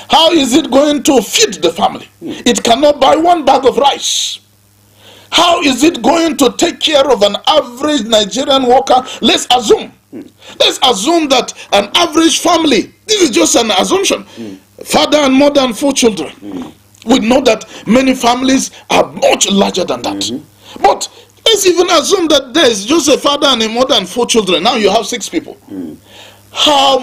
How is it going to feed the family? It cannot buy one bag of rice. How is it going to take care of an average Nigerian worker? Let's assume that an average family, this is just an assumption, father and mother and 4 children. We know that many families are much larger than that. But let's even assume that there's just a father and a mother and 4 children. Now you have 6 people. How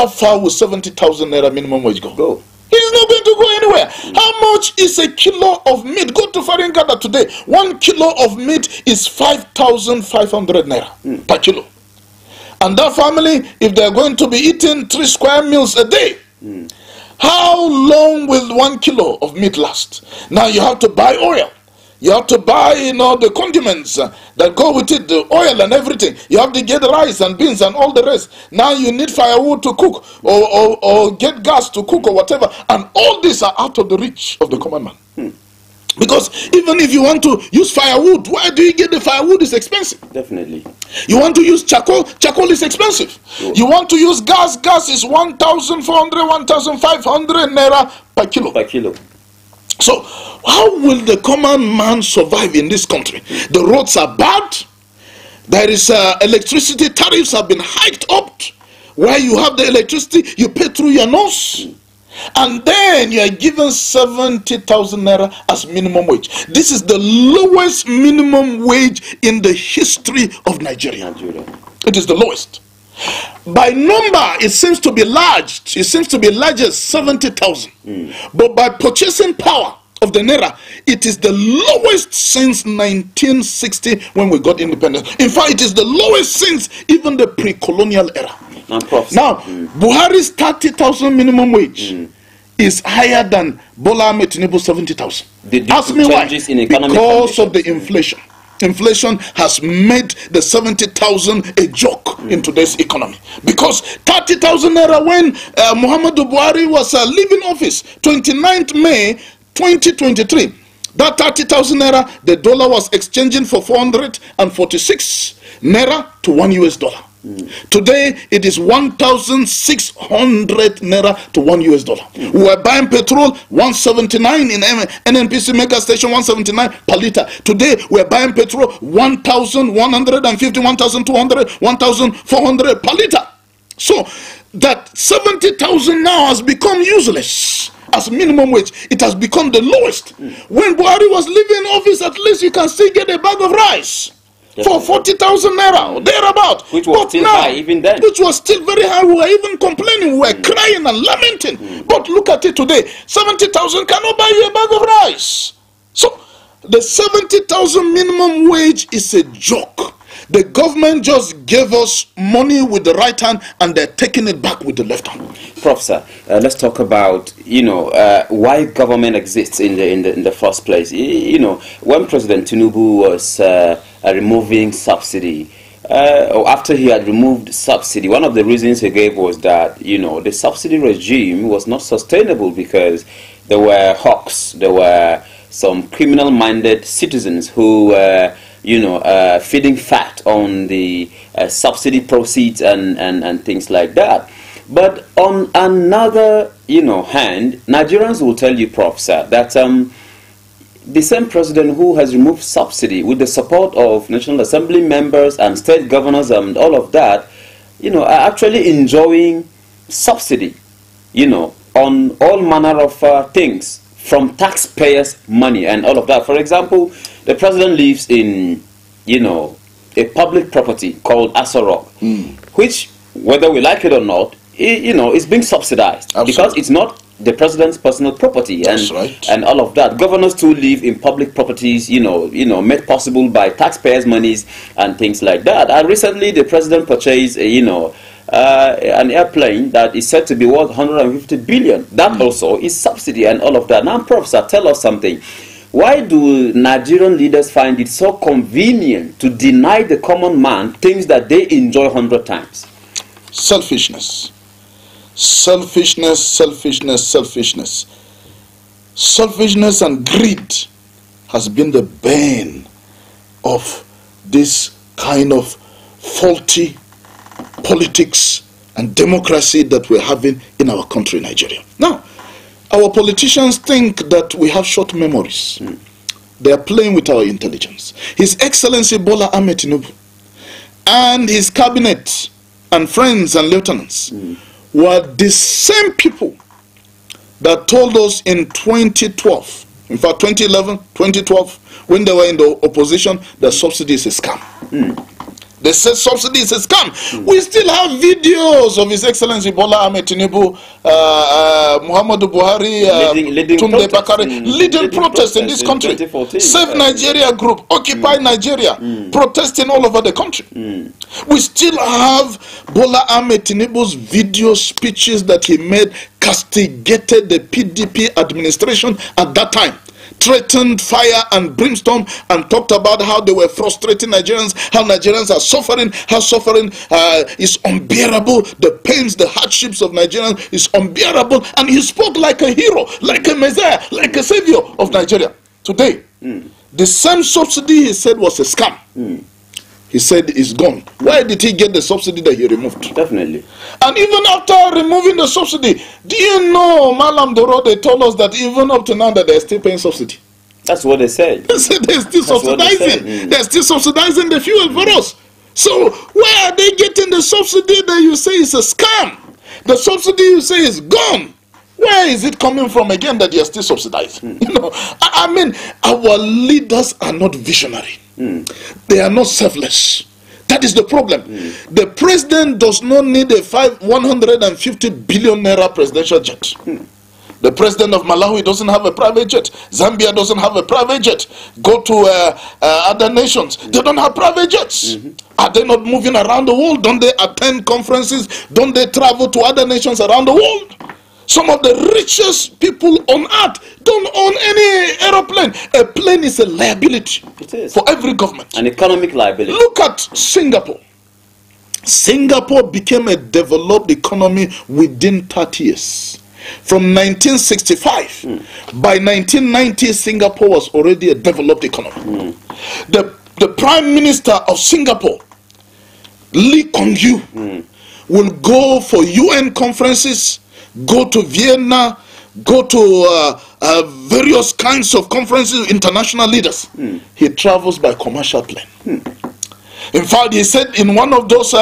far would 70,000 naira minimum wage go? It's not going to go anywhere. How much is a kilo of meat? Go to Faringada today. 1 kilo of meat is 5,500 naira per kilo. And that family, if they're going to be eating 3 square meals a day, how long will 1 kilo of meat last? Now you have to buy oil. You have to buy, the condiments that go with it, the oil and everything. You have to get rice and beans and all the rest. Now you need firewood to cook, or get gas to cook, or whatever. And all these are out of the reach of the common man. Because even if you want to use firewood, where do you get the firewood? It's expensive. Definitely. You want to use charcoal? Charcoal is expensive. Sure. You want to use gas? Gas is 1,400, 1,500 naira per kilo. Per kilo. So, how will the common man survive in this country? The roads are bad. There is electricity tariffs have been hiked up. Where you have the electricity, you pay through your nose. And then you are given 70,000 naira as minimum wage. This is the lowest minimum wage in the history of Nigeria. It is the lowest. By number, it seems to be large. It seems to be largest, 70,000. But by purchasing power of the naira, it is the lowest since 1960 when we got independence. In fact, it is the lowest since even the pre-colonial era. Now, Buhari's 30,000 minimum wage is higher than Bola Ahmed Tinubu's 70,000. Ask me why? Because of the inflation. Inflation has made the 70,000 a joke in today's economy. Because 30,000 naira when Muhammadu Buhari was leaving office, 29th May 2023, that 30,000 naira, the dollar was exchanging for 446 naira to $1. Today, it is 1,600 naira to $1. We were buying petrol 179 in NNPC mega station, 179 per liter. Today, we are buying petrol 1,150, 1,200, 1,400 per liter. So that 70,000 now has become useless as minimum wage. It has become the lowest. When Buhari was leaving office, at least you can still get a bag of rice for 40,000 naira, or thereabout. Which was still high even then. Which was still very high. We were even complaining. We were crying and lamenting. But look at it today. 70,000 cannot buy you a bag of rice. So the 70,000 minimum wage is a joke. The government just gave us money with the right hand and they're taking it back with the left hand. Professor, let's talk about, why government exists in the first place. When President Tinubu was removing subsidy, or after he had removed subsidy, one of the reasons he gave was that, the subsidy regime was not sustainable because there were hawks, there were some criminal-minded citizens who were feeding fat on the subsidy proceeds and things like that. But on another, hand, Nigerians will tell you, Professor, that the same president who has removed subsidy with the support of National Assembly members and state governors and all of that, are actually enjoying subsidy, on all manner of things from taxpayers' money and all of that. For example, the president lives in, a public property called Aso Rock, which, whether we like it or not, is being subsidized. Absolutely. Because it's not the president's personal property and all of that. Governors too live in public properties, made possible by taxpayers' monies and things like that. And recently, the president purchased, an airplane that is said to be worth 150 billion. That also is subsidy and all of that. Now, Professor, tell us something. Why do Nigerian leaders find it so convenient to deny the common man things that they enjoy 100 times? Selfishness. Selfishness, selfishness, selfishness. Selfishness and greed has been the bane of this kind of faulty politics and democracy that we're having in our country, Nigeria. Now, our politicians think that we have short memories. They are playing with our intelligence. His Excellency Bola Ahmed Tinubu and his cabinet and friends and lieutenants were the same people that told us in 2012, in fact 2011, 2012, when they were in the opposition, that subsidy is a scam. They said subsidy is a scam. We still have videos of His Excellency Bola Ahmed Tinubu, Muhammadu Buhari, Tunde Bakare, leading protests in this country. Save Nigeria group, Occupy Nigeria, protesting all over the country. We still have Bola Ahmed Tinubu's video speeches that he made, castigated the PDP administration at that time, threatened fire and brimstone, and talked about how they were frustrating Nigerians, how Nigerians are suffering, how suffering is unbearable, the pains, the hardships of Nigerians is unbearable, and he spoke like a hero, like a messiah, like a savior of Nigeria. Today, the same subsidy he said was a scam. He said it's gone. Why did he get the subsidy that he removed? Definitely. And even after removing the subsidy, do you know, Malam Doro, they told us that even up to now that they're still paying subsidy. That's what they say. They said they're still subsidizing. They're still subsidizing the fuel for us. So where are they getting the subsidy that you say is a scam? The subsidy you say is gone. Where is it coming from again that you're still subsidizing? I mean, our leaders are not visionary. They are not selfless. That is the problem. The president does not need a 150 billion naira presidential jet. The president of Malawi doesn't have a private jet. Zambia doesn't have a private jet. Go to other nations. They don't have private jets. Are they not moving around the world? Don't they attend conferences? Don't they travel to other nations around the world? Some of the richest people on earth don't own any aeroplane. A plane is a liability for every government. An economic liability. Look at Singapore. Singapore became a developed economy within 30 years. From 1965, by 1990, Singapore was already a developed economy. The Prime Minister of Singapore, Lee Kuan Yew, will go for UN conferences, go to Vienna, go to various kinds of conferences, international leaders. He travels by commercial plane. In fact, he said in one of those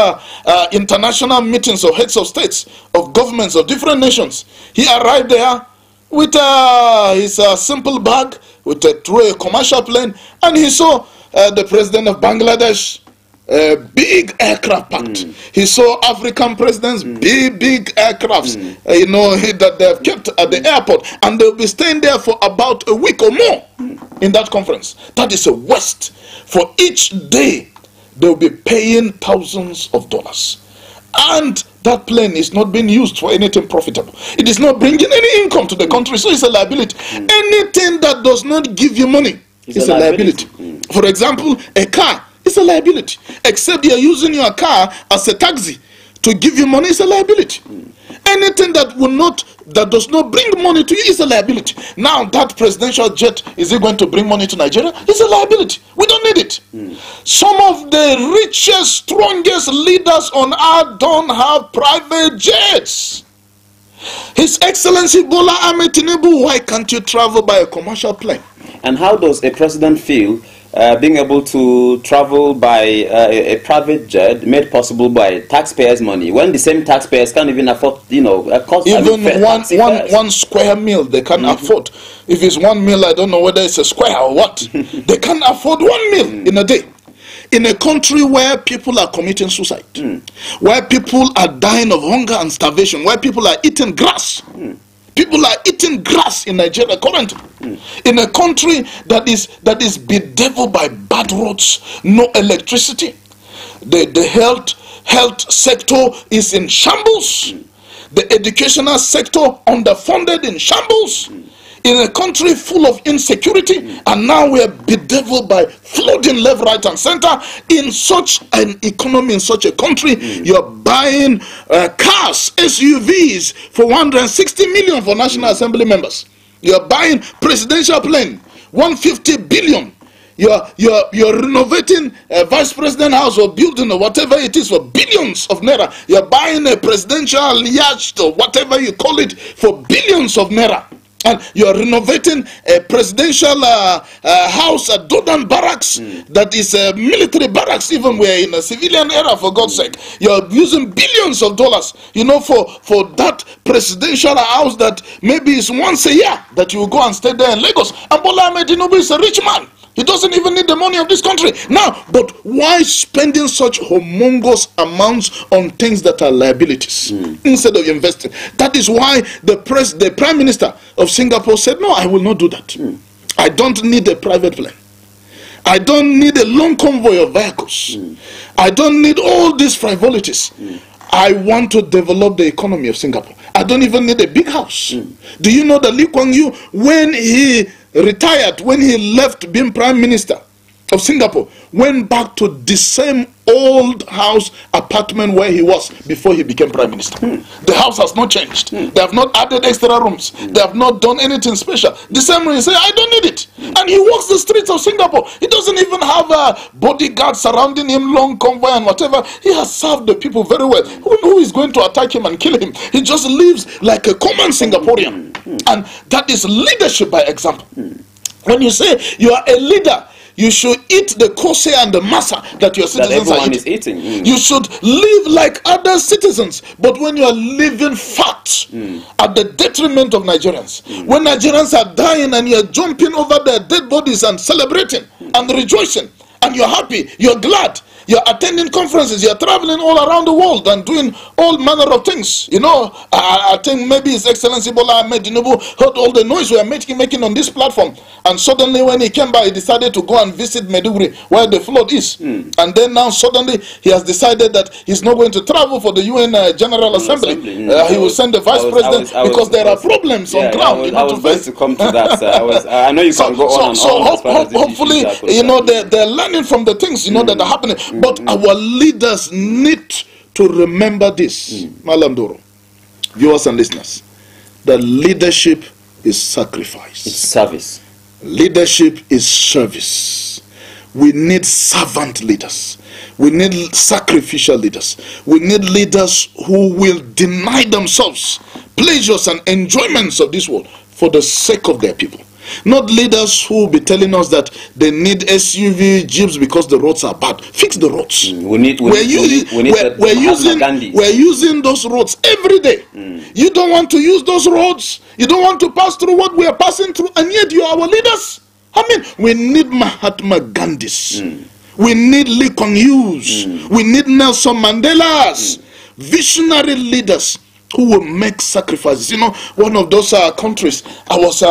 international meetings of heads of states, of governments of different nations, he arrived there with his simple bag, with a commercial plane, and he saw the president of Bangladesh, big aircraft packed. He saw African presidents, big aircrafts, that they have kept at the airport, and they'll be staying there for about a week or more in that conference. That is a waste. For each day, they'll be paying thousands of dollars. And that plane is not being used for anything profitable. It is not bringing any income to the country, so it's a liability. Anything that does not give you money is a liability. For example, a car is a liability. Except you're using your car as a taxi to give you money is a liability. Anything that does not bring money to you is a liability. Now that presidential jet, is it going to bring money to Nigeria? It's a liability. We don't need it. Some of the richest, strongest leaders on earth don't have private jets. His Excellency Bola Ahmed Tinubu, why can't you travel by a commercial plane? And how does a president feel being able to travel by a private jet made possible by taxpayers' money, when the same taxpayers can't even afford, a cost? Even one square meal they can't afford. If it's 1 meal, I don't know whether it's a square or what. They can't afford 1 meal in a day. In a country where people are committing suicide, where people are dying of hunger and starvation, where people are eating grass. People are eating grass in Nigeria currently. In a country that is bedeviled by bad roads, no electricity. The health sector is in shambles. The educational sector underfunded, in shambles. In a country full of insecurity, and now we are bedeviled by flooding left, right, and center. In such an economy, in such a country, you're buying cars, SUVs for 160 million for National Assembly members. You're buying presidential plane, 150 billion. You're renovating a vice president house or building or whatever it is for billions of naira. You're buying a presidential yacht or whatever you call it for billions of naira. And you're renovating a presidential house at Dodan Barracks that is a military barracks. Even we're in a civilian era, for God's sake. You're using billions of dollars, for that presidential house that maybe is once a year that you go and stay there in Lagos. And Bola Ahmed Tinubu is a rich man. He doesn't even need the money of this country. Now, but why spending such humongous amounts on things that are liabilities instead of investing? That is why the Prime Minister of Singapore said, no, I will not do that. I don't need a private plane. I don't need a long convoy of vehicles. I don't need all these frivolities. I want to develop the economy of Singapore. I don't even need a big house. Do you know that Lee Kuan Yew, when he retired, when he left being Prime Minister of Singapore, went back to the same old house apartment where he was before he became Prime Minister. The house has not changed. They have not added extra rooms. They have not done anything special. The same way he said, I don't need it. And he walks the streets of Singapore. He doesn't even have a bodyguard surrounding him, long convoy and whatever. He has served the people very well. Who is going to attack him and kill him? He just lives like a common Singaporean. And that is leadership by example. When you say you are a leader, you should eat the kose and the masa that your citizens are eating. You should live like other citizens. But when you are living fat at the detriment of Nigerians, when Nigerians are dying and you are jumping over their dead bodies and celebrating and rejoicing, and you're happy, you're glad, you're attending conferences, you're traveling all around the world and doing all manner of things. I think maybe His Excellency Bola Ahmed Tinubu heard all the noise we are making on this platform. And suddenly when he came by, he decided to go and visit Maiduguri, where the flood is. And then now suddenly he has decided that he's not going to travel for the UN General Assembly. He will send the Vice President because there are problems on ground. I was going to come to that. I know you can go on and on. So hopefully, they're learning from the things, that are happening. But our leaders need to remember this, Malam Doro, viewers and listeners, that leadership is sacrifice. It's service. Leadership is service. We need servant leaders. We need sacrificial leaders. We need leaders who will deny themselves pleasures and enjoyments of this world for the sake of their people. Not leaders who will be telling us that they need SUV jeeps because the roads are bad. Fix the roads. We're using those roads every day. You don't want to use those roads. You don't want to pass through what we are passing through, and yet you are our leaders. I mean, we need Mahatma Gandhis. We need Lee Kuan Yew's. We need Nelson Mandela's. Visionary leaders who will make sacrifices. You know, one of those countries, I was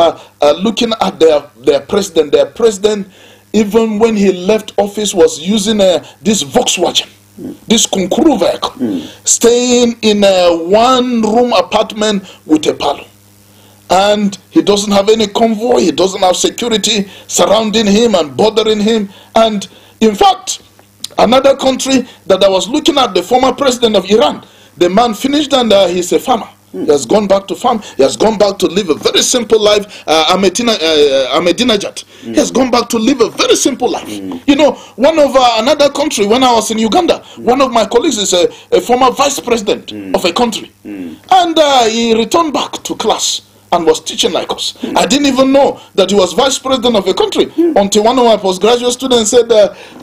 looking at their president. Their president, even when he left office, was using this Volkswagen, this Concorde vehicle, staying in a one-room apartment with a parlor. And he doesn't have any convoy. He doesn't have security surrounding him and bothering him. And in fact, another country that I was looking at, the former president of Iran, the man finished and he's a farmer. He has gone back to farm. He has gone back to live a very simple life. Ahmadinejad. He has gone back to live a very simple life. You know, one of another country, when I was in Uganda, one of my colleagues is a former vice president of a country. And he returned back to class and was teaching like us. I didn't even know that he was vice president of a country until one of my postgraduate students said,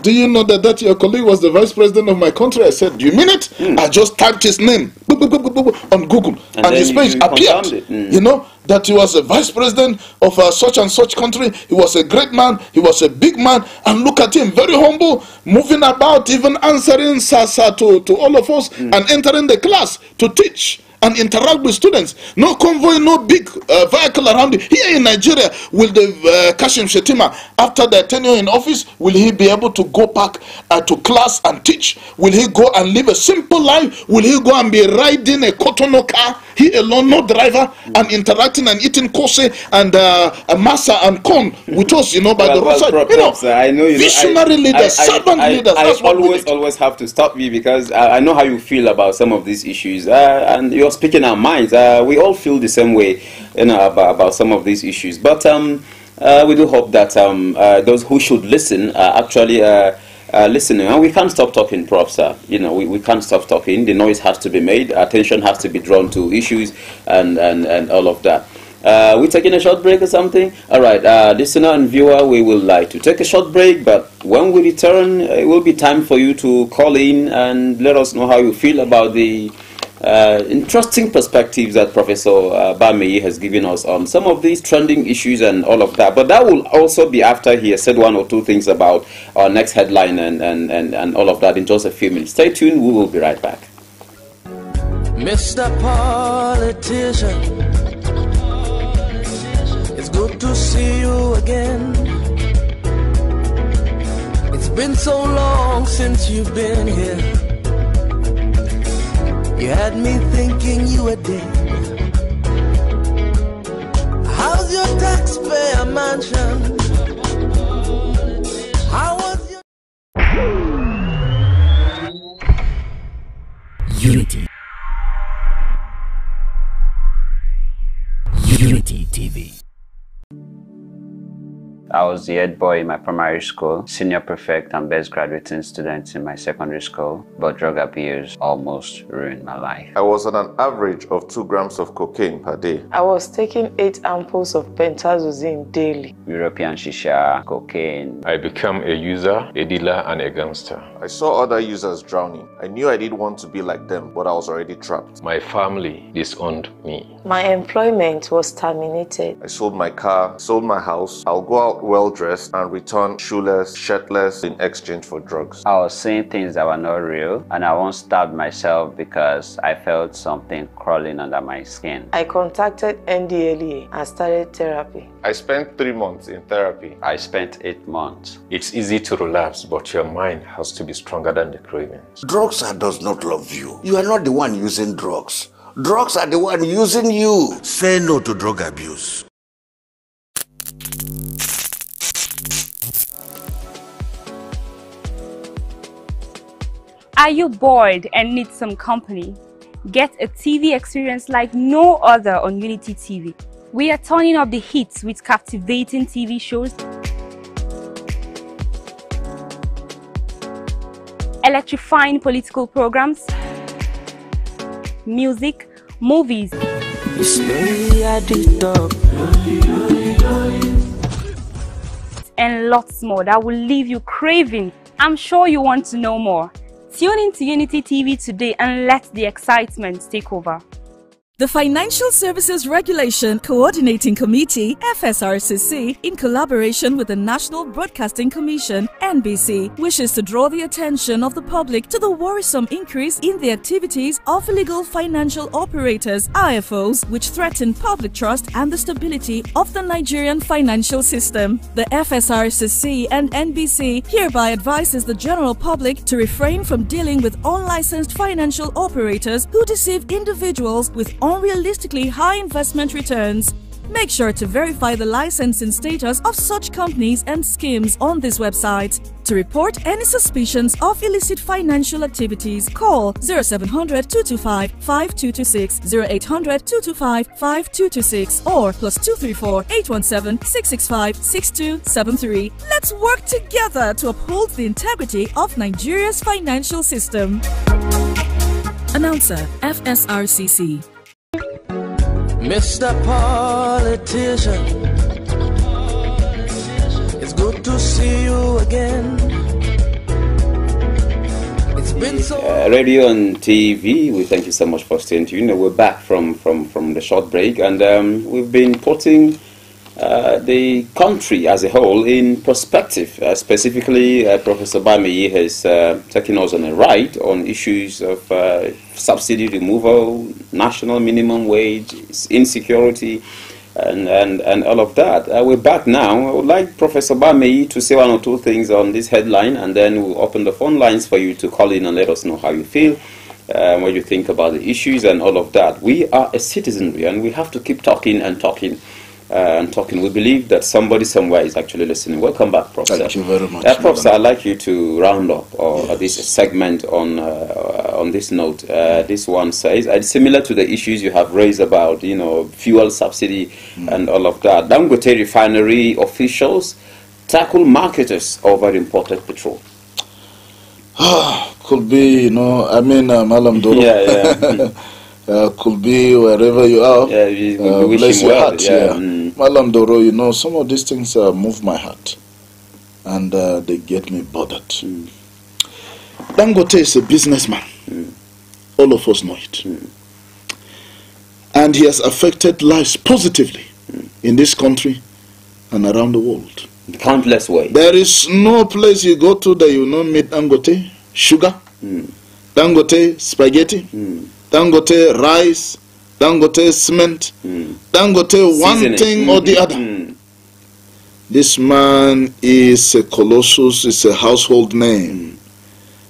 do you know that your colleague was the vice president of my country? I said, do you mean it? I just typed his name on Google and his page appeared. You know, that he was a vice president of such and such country. He was a great man. He was a big man. And look at him, very humble, moving about, even answering sasa to all of us and entering the class to teach and interact with students. No convoy, no big vehicle around it. Here in Nigeria, will the Kashim Shettima, after their tenure in office, will he be able to go back to class and teach? Will he go and live a simple life? Will he go and be riding a Kotono car, he alone, no driver, and interacting and eating kose and masa and corn with us, you know, by the roadside? You know, I know, visionary leaders, servant leaders. That's what we always have to stop you, because I know how you feel about some of these issues, and you're speaking our minds. We all feel the same way, you know, about some of these issues. But we do hope that those who should listen actually listening. And we can't stop talking, Prof. You know, we can't stop talking. The noise has to be made. Attention has to be drawn to issues and all of that. We're taking a short break or something? All right, listener and viewer, we will like to take a short break, but when we return, it will be time for you to call in and let us know how you feel about the interesting perspectives that Professor Bamiyi has given us on some of these trending issues and all of that. But that will also be after he has said one or two things about our next headline and all of that in just a few minutes. Stay tuned, we will be right back. Mr. Politician, it's good to see you again. It's been so long since you've been here. You had me thinking you were dead. How's your taxpayer mansion? How was your... Unity. Unity TV. I was the head boy in my primary school, senior prefect and best graduating student in my secondary school, but drug abuse almost ruined my life. I was on an average of 2 grams of cocaine per day. I was taking 8 ampoules of pentazosine daily. European shisha, cocaine. I became a user, a dealer, and a gangster. I saw other users drowning. I knew I didn't want to be like them, but I was already trapped. My family disowned me. My employment was terminated. I sold my car, sold my house. I'll go out well-dressed and return shoeless, shirtless in exchange for drugs. I was saying things that were not real, and I once stabbed myself because I felt something crawling under my skin. I contacted NDLEA and started therapy. I spent 3 months in therapy. I spent 8 months. It's easy to relapse, but your mind has to be stronger than the cravings. Drugs does not love you. You are not the one using drugs. Drugs are the one using you. Say no to drug abuse. Are you bored and need some company? Get a TV experience like no other on Unity TV. We are turning up the hits with captivating TV shows, electrifying political programs, music, movies, It's me at the top. And lots more that will leave you craving. I'm sure you want to know more. Tune in to Unity TV today and let the excitement take over. The Financial Services Regulation Coordinating Committee, FSRCC, in collaboration with the National Broadcasting Commission, NBC, wishes to draw the attention of the public to the worrisome increase in the activities of illegal financial operators, IFOs, which threaten public trust and the stability of the Nigerian financial system. The FSRCC and NBC hereby advises the general public to refrain from dealing with unlicensed financial operators who deceive individuals with unrealistically high investment returns. Make sure to verify the licensing status of such companies and schemes on this website. To report any suspicions of illicit financial activities, call 0700 225 5226, 0800 225 5226, or +234 817 665 6273. Let's work together to uphold the integrity of Nigeria's financial system. Announcer, FSRCC. Mr. Politician, it's good to see you again. It's been so radio and TV, we thank you so much for staying tuned. We're back from the short break, and we've been putting the country as a whole in perspective. Specifically, Professor Bameyi has taken us on a ride on issues of subsidy removal, national minimum wage, insecurity, and all of that. We're back now. I would like Professor Bameyi to say one or two things on this headline, and then we'll open the phone lines for you to call in and let us know how you feel, what you think about the issues and all of that. We are a citizenry, and we have to keep talking and talking. We believe that somebody somewhere is actually listening. Welcome back, Professor. Thank you very much. Professor, I'd like you to round up this segment on this note. This one says, similar to the issues you have raised about, fuel subsidy and all of that, Dangote refinery officials tackle marketers over imported petrol. Could be, Malam Doro. Yeah. Could be wherever you are. Yeah, we wish him well. Malam Doro, some of these things move my heart, and they get me bothered. Dangote is a businessman. All of us know it. And he has affected lives positively in this country and around the world. Countless ways. There is no place you go to that you don't meet Dangote sugar, Dangote spaghetti, Dangote rice, Dangote cement, Dangote one thing or the other. This man is a colossus, is a household name.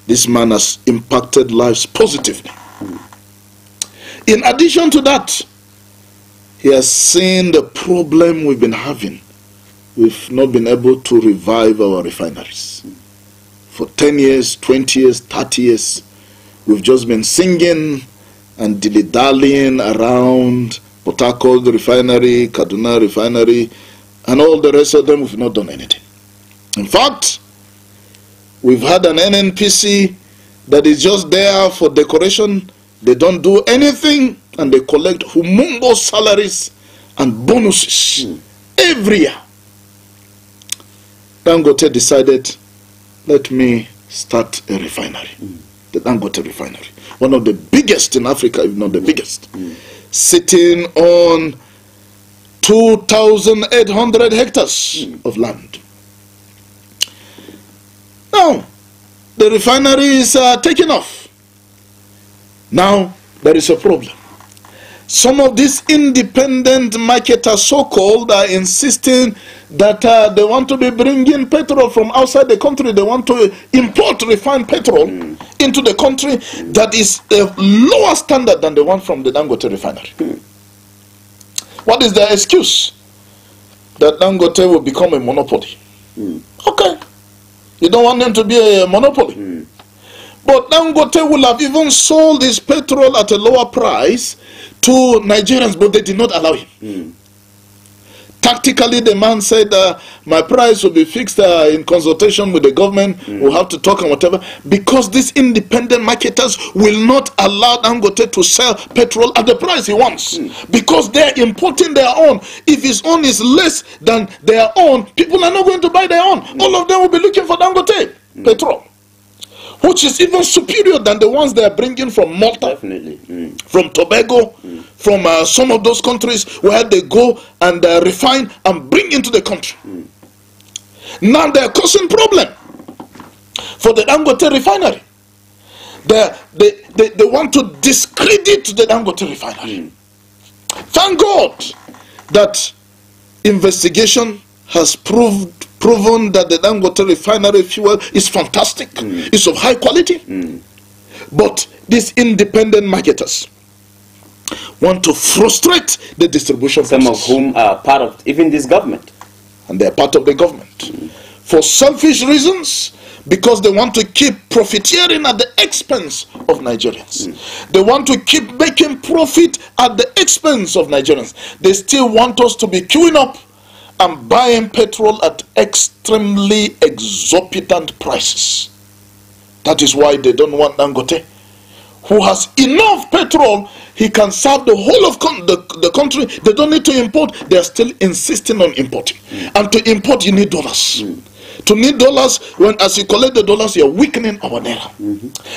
This man has impacted lives positively. In addition to that, he has seen the problem we've been having. We've not been able to revive our refineries. For 10 years, 20 years, 30 years, we've just been singing and dilly-dallying around Port Harcourt refinery, Kaduna refinery, and all the rest of them. We've not done anything. In fact, we've had an NNPC that is just there for decoration. They don't do anything, and they collect humongous salaries and bonuses every year. Dangote decided, let me start a refinery. The Dangote refinery. One of the biggest in Africa, if not the biggest. Sitting on 2,800 hectares of land. Now, the refinery is taking off. Now, there is a problem. Some of these independent marketers, so-called, are insisting that they want to be bringing petrol from outside the country. They want to import refined petrol into the country that is a lower standard than the one from the Dangote refinery. What is their excuse? That Dangote will become a monopoly. Okay. You don't want them to be a monopoly. But Dangote will have even sold his petrol at a lower price to Nigerians, but they did not allow him. Tactically, the man said, my price will be fixed in consultation with the government. We'll have to talk and whatever. Because these independent marketers will not allow Dangote to sell petrol at the price he wants. Because they're importing their own. If his own is less than their own, people are not going to buy their own. All of them will be looking for Dangote petrol, which is even superior than the ones they are bringing from Malta, from Tobago, from some of those countries where they go and refine and bring into the country. Now they are causing problem for the Dangote refinery. They want to discredit the Dangote refinery. Thank God that investigation has proven that the Dangote refinery fuel is fantastic, it's of high quality. But these independent marketers want to frustrate the distribution process. Some of whom are part of even this government. And they are part of the government. For selfish reasons, because they want to keep profiteering at the expense of Nigerians. They want to keep making profit at the expense of Nigerians. They still want us to be queuing up and buying petrol at extremely exorbitant prices. That is why they don't want Dangote, who has enough petrol, he can serve the whole of the country. They don't need to import. They are still insisting on importing. And to import, you need dollars. To need dollars, when as you collect the dollars, you're weakening our naira.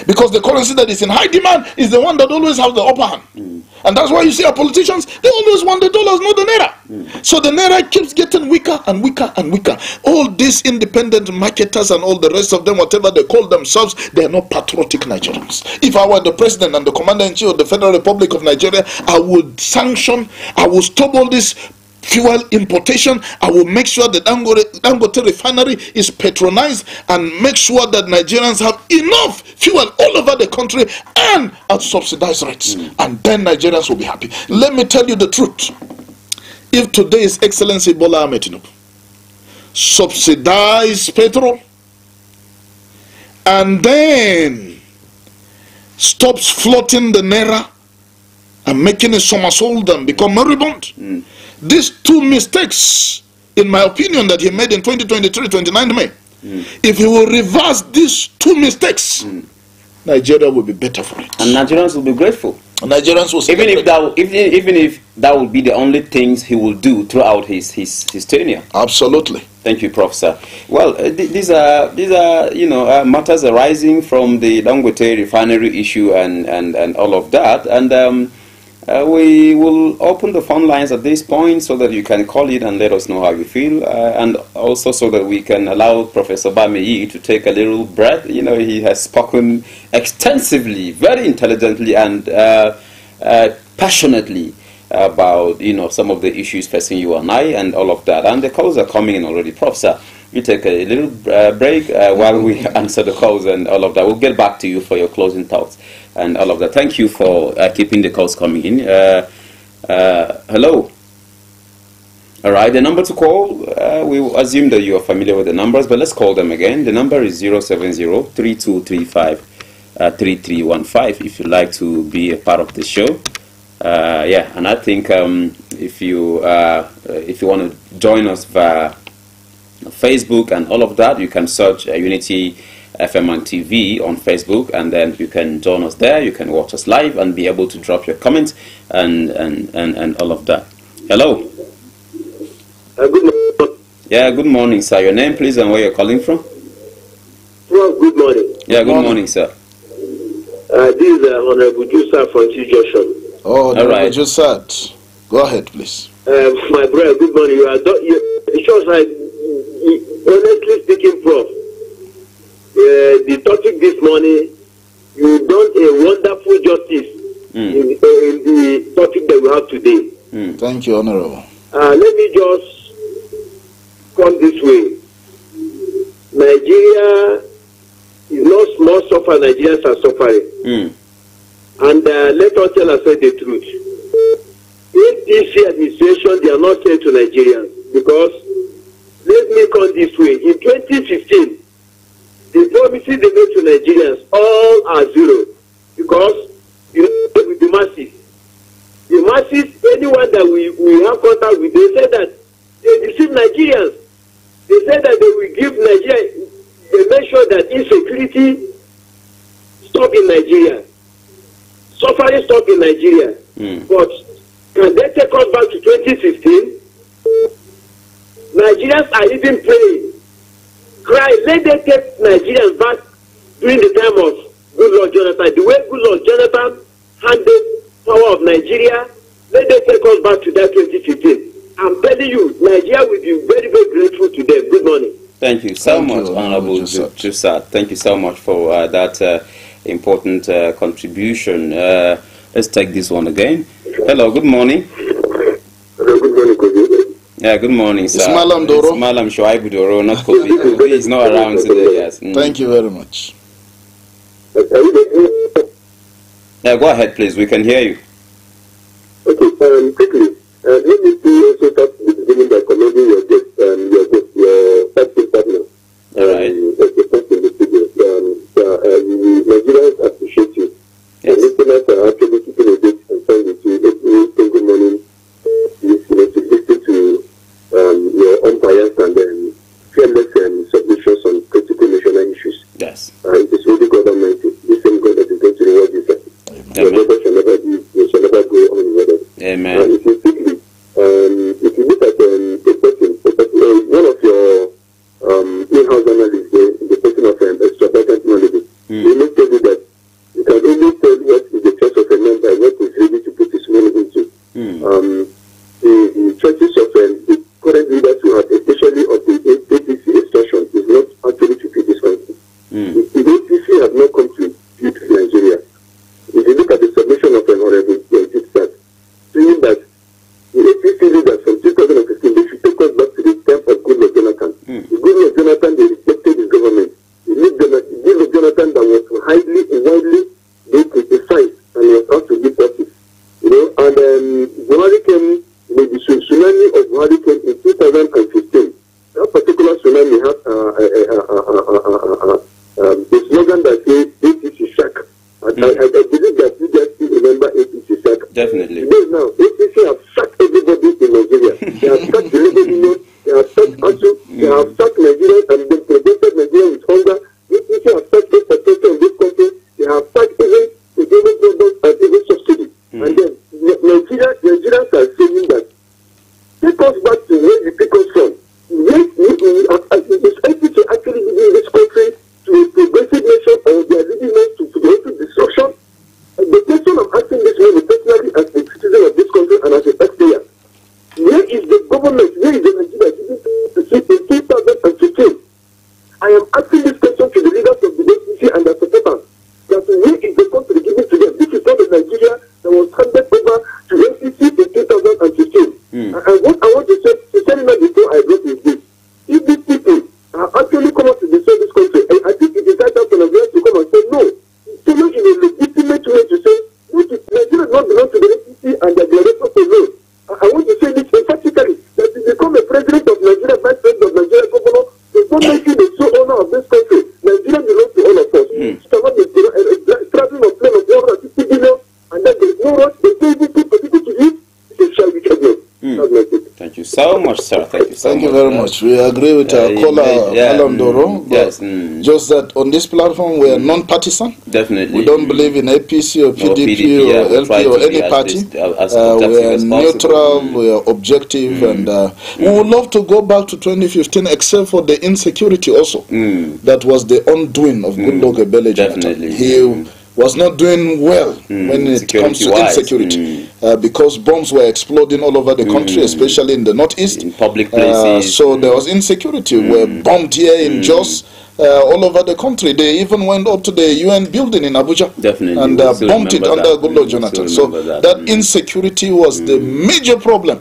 Because the currency that is in high demand is the one that always has the upper hand. And that's why you see our politicians, they always want the dollars, not the naira. So the naira keeps getting weaker and weaker and weaker. All these independent marketers and all the rest of them, whatever they call themselves, they are not patriotic Nigerians. If I were the president and the commander-in-chief of the Federal Republic of Nigeria, I would sanction, I would stop all this fuel importation. I will make sure that Dangote refinery is patronized and make sure that Nigerians have enough fuel all over the country and at subsidized rates. And then Nigerians will be happy. Let me tell you the truth. If today His Excellency Bola Ahmed Tinubu subsidize petrol and then stops floating the naira and making a somersault and become moribund, these two mistakes, in my opinion, that he made in 2023, 29 May, if he will reverse these two mistakes, Nigeria will be better for it. And Nigerians will be grateful. And Nigerians will even if that will be the only things he will do throughout his tenure. Absolutely. Thank you, Professor. Well, these are matters arising from the Dangote refinery issue and all of that. And we will open the phone lines at this point so that you can call it and let us know how you feel, and also so that we can allow Professor Bameyi to take a little breath. You know, he has spoken extensively, very intelligently, and passionately about some of the issues facing you and I and all of that. And the calls are coming in already. Professor, you take a little break while we answer the calls and all of that. We'll get back to you for your closing thoughts and all of that. Thank you for keeping the calls coming in. Hello. All right, the number to call, we will assume that you are familiar with the numbers, but let's call them again. The number is 070-3235-3315 if you'd like to be a part of the show. Yeah, and I think if you want to join us via Facebook and all of that, you can search Unity FM and TV on Facebook, and then you can join us there. You can watch us live and be able to drop your comments and all of that. Hello. Good morning. Yeah, good morning, sir. Your name, please, and where you're calling from? Well, good morning. Yeah, good morning, sir. This is Honorable Jusat from Junction. Oh, Honorable Jusat. Go ahead, please. My brother, good morning. It shows like, honestly speaking, Prof, the topic this morning, you done a wonderful justice in the topic that we have today. Thank you, Honorable. Let me just come this way. Nigeria is not small suffer, Nigerians are suffering. And let us tell ourselves the truth. APC administration, they are not fair to Nigerians, because let me come this way. In 2015, the promises they made to Nigerians all are zero, because with the masses, anyone that we have contact with, they said that they deceive Nigerians. They said that they will give Nigeria, they make sure that insecurity stop in Nigeria. Suffering stop in Nigeria. But can they take us back to 2015? Nigerians are even praying. Cry, let them take Nigerians back during the time of Goodluck Jonathan. The way Goodluck Jonathan handled power of Nigeria, let them take us back to that 2015. I'm telling you, Nigeria will be very, very grateful to them. Good morning. Thank you so much, Honorable Jusat. Thank you so much for that important contribution. Let's take this one again. Hello, good morning. Hello, good morning, Kobi. Yeah, good morning, sir. It's Malam Doro. It's Malam Shoaibu Doro, not Kobi. Kobi is not around today, yes. Thank you very much. Yeah, go ahead, please. We can hear you. Okay, quickly. Let me also start with the beginning by commending your acting partner. All right. Nigerians appreciate you. Yes. And listeners are actually keeping a bit concerned with you. Good morning. To listen to your unbiased and fearless submissions on critical national issues. Yes. It is really God Almighty. This same God that is going to reward you, sir. Your brother shall never go unrewarded. Amen. If you look at the person, one of your in-house analysts, the person of extravagant knowledge, they will tell you that you can only tell what is the choice of a man by what is ready to put his money into. The choices of the current leaders who have, especially of the APC extortion, is not actually to feed this country. The APC have not come to feed Nigeria. If you look at the submission of an honorable Jusat, saying that the APC leaders from 2015, they should take us back to the time of Goodluck Jonathan. The Goodluck Jonathan, they rejected his government. The Goodluck Jonathan that was widely criticized and was out to give office. And Buhari came, the tsunami of Buhari came in 2015. That particular tsunami had the slogan that says APC Shack. I believe that you guys still remember APC Shack. Definitely. Now, APC have sacked everybody in Nigeria. They have sacked the labor union, they have sacked ASU, they have sacked Nigeria, and they prevented Nigeria with hunger. APC have sacked the sector in this country. They have sacked even the government products and even subsidy. And then Nigerians are saying that take us back to where you pick us from. It's APC actually giving this country to a progressive nation, or they are leading us to destruction. The question I'm asking this man personally as a citizen of this country and as a taxpayer, where is the government, where is the Nigeria giving in 2015? I am asking this question to the leaders of the APC and their supporters, that where is the country giving to them? This is not the Nigeria that was handed over to APC in 2015. And what I want to say before I go is this. If these people are actually come out to destroy this country, I think it is time for Nigerians to come and say no. So not in a legitimate way to say, Nigeria does not belong to the APC and the directors alone. I want to say this emphatically, that to become a president of Nigeria, vice president of Nigeria, governor, does not make you the sole owner of this country. Nigeria belongs to all of us. You cannot be traveling on plane of 150 billion, and then there is no road, they pay people for people to live. It's a shy wickedness. Thank you so much, sir. Thank you so much. Thank you very much. We agree with our caller, Malam Doro. Yes. Just that on this platform, we are non-partisan. Definitely. We don't believe in APC or PDP or LP or any party. We are neutral, we are objective, and we would love to go back to 2015, except for the insecurity also. That was the undoing of Goodluck Ebele Jonathan. Definitely. He was not doing well when it comes to insecurity because bombs were exploding all over the country, especially in the northeast. In public places. So there was insecurity. We were bombed here in Jos, all over the country. They even went up to the UN building in Abuja and bombed it under Goodluck Jonathan. So that insecurity was the major problem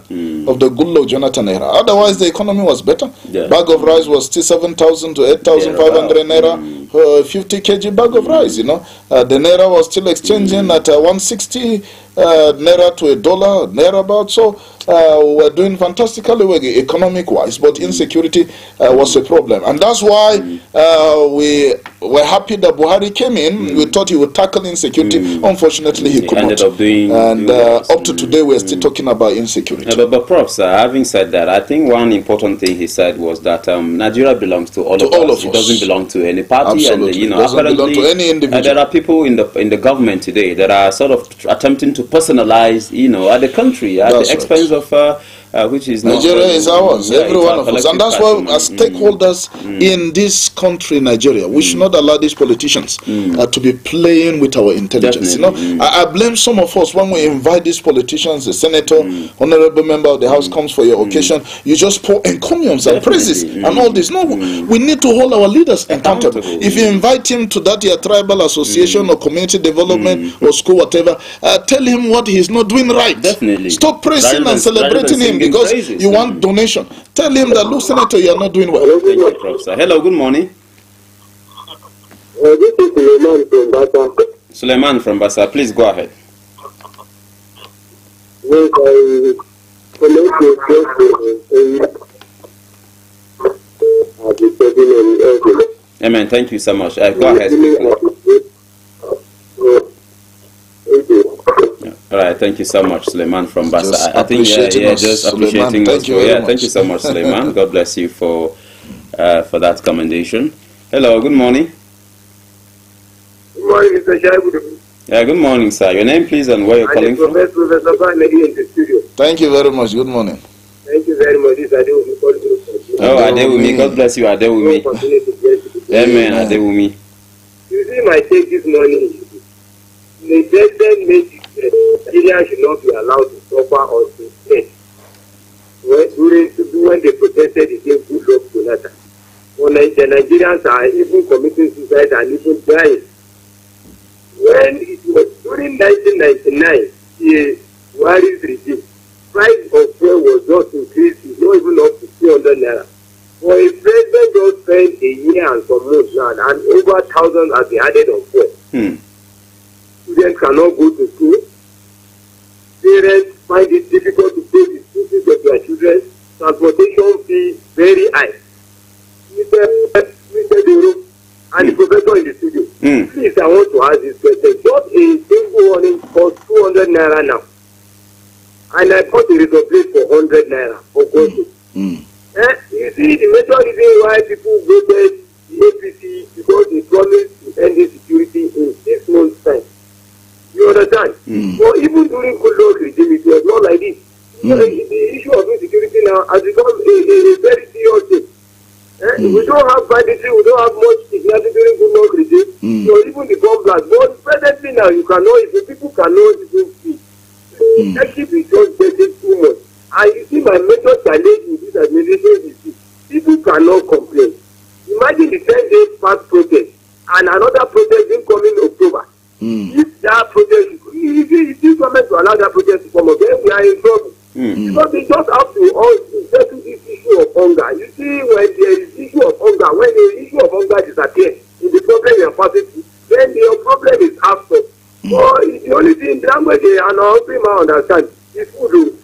of the Goodluck Jonathan era. Otherwise, the economy was better. Bag of rice was still 7,000 to 8,500 naira. 50 kg bag of rice, the naira was still exchanging at 160 naira to $1, naira about. So we're doing fantastically well economic-wise, but insecurity was a problem. And that's why we were happy that Buhari came in. We thought he would tackle insecurity. Unfortunately, he could not. And up to today, we're still talking about insecurity. But Prof, having said that, I think one important thing he said was that Nigeria belongs to all of us. It doesn't belong to any party. Absolutely. And, doesn't belong to any individual. There are people in the government today that are sort of attempting to personalize, at the country, at the expense of which is Nigeria is ours, every one of us. And that's why, as stakeholders in this country, Nigeria, we should not allow these politicians to be playing with our intelligence. I blame some of us when we invite these politicians, the senator, honorable member of the house comes for your occasion, you just pour encomiums and praises and all this. No, we need to hold our leaders accountable. If you invite him to that your tribal association or community development or school, whatever, tell him what he's not doing right. Definitely. Stop praising and celebrating him because you want donation. Tell him that, look, Senator, you are not doing well. Thank you, Professor. Hello, good morning. This is Suleiman from Basa. Suleiman from Basa, please go ahead. Yes, Amen. Thank you so much. Go ahead. All right, thank you so much, Suleiman from Basa. I think just appreciating us. Thank you so much, Suleiman. God bless you for that commendation. Hello, good morning. Good morning, Mr. Shaibu. Yeah, good morning, sir. Your name, please, and where you're calling from? Professor Banegi in the studio. Thank you very much. Good morning. Thank you very much. This is Adewumi. Oh, Adewumi. God bless you, Adewumi. Amen, Adewumi. You see my take this morning. The president made it that Nigeria should not be allowed to suffer or to death when they protested against Goodluck Jonathan. When the Nigerians are even committing suicide and even dying. When it was during 1999, the Buhari's regime, price of fuel was just increased, it's not even up to 300 naira. For a president just spent a year and some months now, and over 1,000 has been added on fuel. Students cannot go to school. Parents find it difficult to pay the school fees of their children. Transportation fee very high. Mr. Dero and the professor in the studio. Please, I want to ask this question. Just a single warning costs 200 naira now. And I bought a reserve plate for 100 naira for Gosu. You see, the major reason why people voted the APC because they promised to end insecurity in 6 months' time. You understand? But even during Goodluck regime, it was not like this. The issue of insecurity now has become a very serious thing. We don't have banditry, we don't have much kidnapping during Goodluck regime. So even the bomb blast. But presently now, you cannot, if the people cannot even see. Leadership is just getting too much. And you see, my major challenge with this administration is this. People cannot complain. Imagine the 10-day fast protest and another protest in coming October. If that protest, if this government to allow that protest to come up, then we are in trouble. Because they just have to settle this issue of hunger. You see, when there is issue of hunger, when the issue of hunger disappears in the problem you are passing through, then your problem is after. So the only thing language and all people understand is food.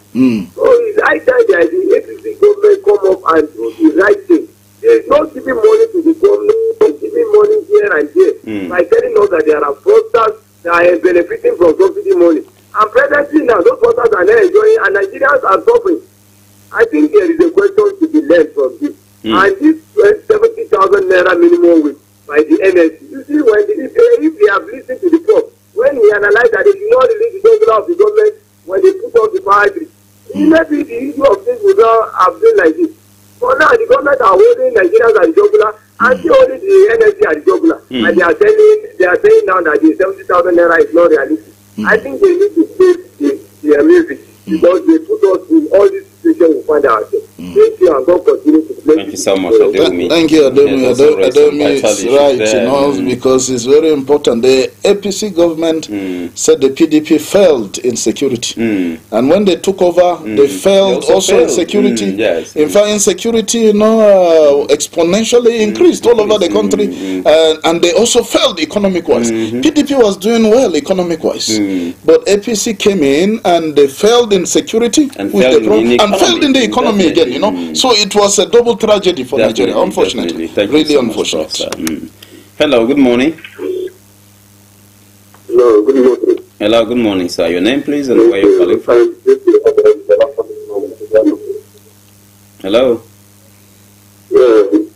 So it's high time that the APC government come up and do the right thing. There is not giving money to the government, giving money here and there by telling us that there are fraudsters that are benefiting from subsidy money. And presently now, those fraudsters are not enjoying and Nigerians are suffering. I think there is a question to be learned from this. And this 70,000 naira minimum wage by the NSC. You see, if they have listened to the poor, when we analyze that they should not release the regular of the government when they put up the power grid, maybe the issue of things would not have been like this. But now the government are holding Nigerians at the jugular and still holding the NSC at the jugular. And they are saying now that the 70,000 naira is not realistic. I think they need to save their music because they put us in all these situations we find ourselves. Thank you and God continue to bless you. you so much, Adeomi. Thank you, Adeomi. Adeomi is right, there. because it's very important. The APC government said the PDP failed in security. And when they took over, they failed also in security. Yes. In fact, insecurity, exponentially increased all over the country. And they also failed economic-wise. PDP was doing well economic-wise. But APC came in and they failed in security and failed in the economy again, So it was a double tragedy for Nigeria, unfortunately. Really unfortunate. Hello, good morning. Hello, good morning. Hello, good morning, sir. Your name, please, and where you're calling from. Hello. Yes,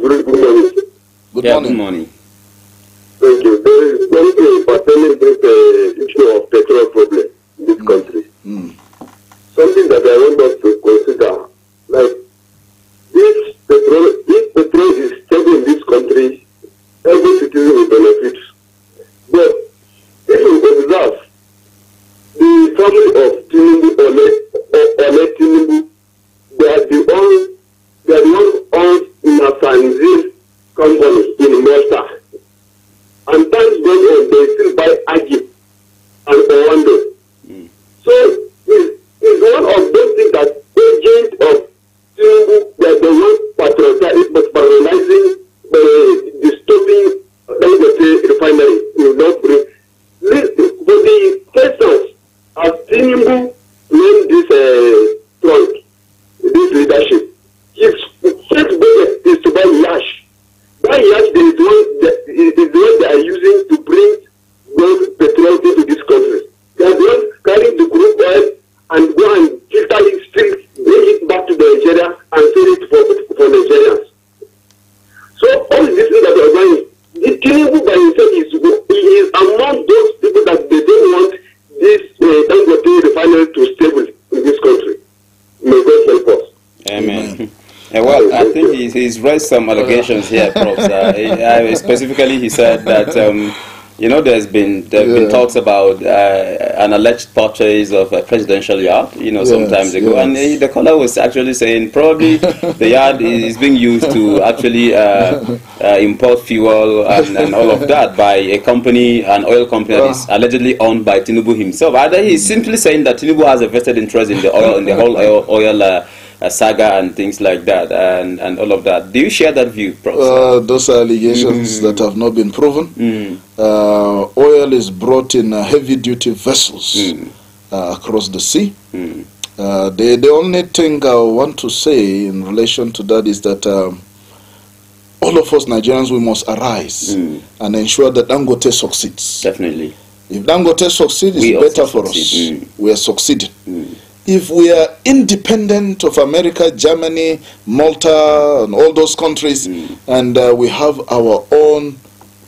very good morning. Good morning. Good morning. Thank you. There is one thing pertaining this issue of petrol problem in this country. Something that I want us to consider, like if petrol is stable in this country, every citizen will benefit. But if you observe, the family of Tinubu, Tinubu, they are the ones in a Fanzine company in Malta. And times going on, they still buy Agi and Orlando. So it's one of those things that agents of Tinubu, that they want patronizing, disturbing the refinery. For the questions as Tinubu named this trunk, this leadership, his first budget is to buy yash. That yash is the one they are using to bring those petrol into this country. They are the ones carrying the crude oil and go and filter it, still bring it back to Nigeria and sell it for Nigerians. So all these things that they are doing, the Tinubu by himself is among those people that they don't want this Dangote refinery to stable in this country. May God help us. Amen. Well, I think he's raised some allegations here, Prof. Specifically, he said that there's been talks about an alleged purchase of a presidential yacht, some time ago, and the caller was actually saying probably the yacht is being used to actually import fuel and all of that by an oil company that is allegedly owned by Tinubu himself. He's simply saying that Tinubu has a vested interest in the whole oil saga and things like that, and all of that. Do you share that view, Prof? Those are allegations that have not been proven. Oil is brought in heavy-duty vessels across the sea. The only thing I want to say in relation to that is that all of us Nigerians, we must arise and ensure that Dangote succeeds. Definitely. If Dangote succeeds, it's better for us. We are succeeding. If we are independent of America, Germany, Malta, and all those countries, and we have our own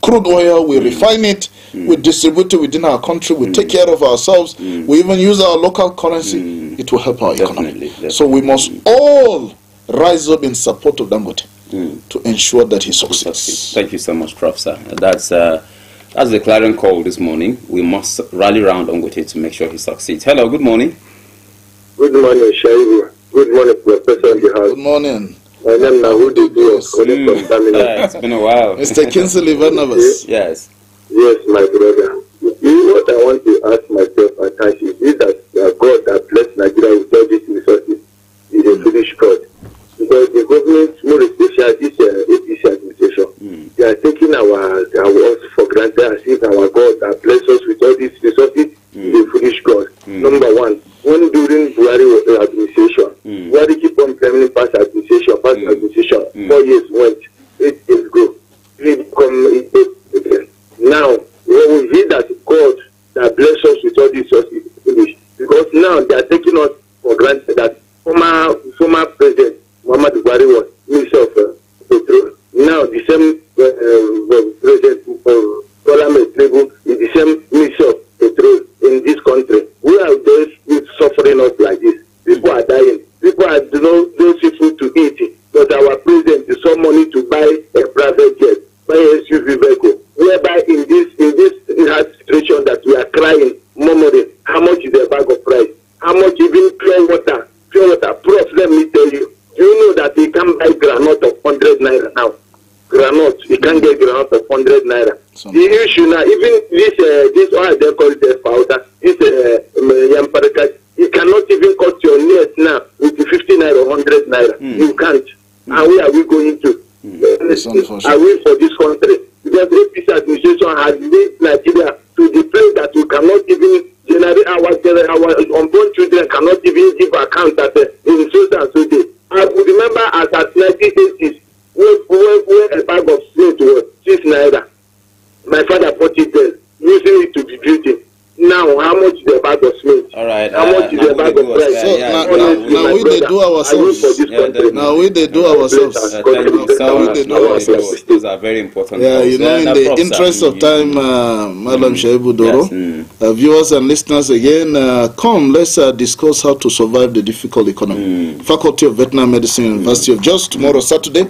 crude oil, we refine it, we distribute it within our country, we take care of ourselves, we even use our local currency, it will help our economy. So we must all rise up in support of Dangote to ensure that he succeeds. Thank you so much, Prof. Sir. That's the clarion call this morning. We must rally around Dangote to make sure he succeeds. Hello, good morning. Good morning, Shaibu. Good morning, Professor in the house. Good morning. My name is Nahudi Dios, calling from Damina. It's been a while. Mr. Kinsley Barnabas. Yes. Yes, my brother. What I want to ask myself at times is that God that blessed Nigeria with all these resources is a foolish God. Because the government, more especially this APC administration, they are taking our words for granted as if our God that blessed us with all these resources is a foolish God. Number one. When during Buhari administration, Buhari keep on claiming past administration, 4 years went, 8 years ago, now, when we hear that God that bless us with all these resources, because now they are taking us for granted that former President Muhammadu Buhari was Minister of Petrol. Now the same President Bola Ahmed Tinubu is the same Minister of Petrol in this country. We are those suffering us like this. People are dying. People are those people to eat. But our president is some money to buy a private jet, buy a SUV vehicle. Whereby in this situation that we are crying, murmuring, how much is a bag of rice? How much even pure water now, even this oil they call it powder, this Yamparaka, it cannot even cut your nails now with the 50 naira or 100 naira. You can't. And where are we going to? Are we for this country? Because the APC administration has made Nigeria to the place that we cannot even generate our unborn children cannot even give account that in so and so day. I would remember as at 1980s where a bag of cement was 6 naira. My father bought it there, using it to be building. Now, how much is the bag of cement? All right. How much is the bag of rice? Now we they do ourselves. Now we they do ourselves. Thank you so much. Those are very important. Yeah, you know, in the interest of time, Madam Shaibu Doro, viewers and listeners again, come, let's discuss how to survive the difficult economy. Faculty of Veterinary Medicine, University of Jos, tomorrow Saturday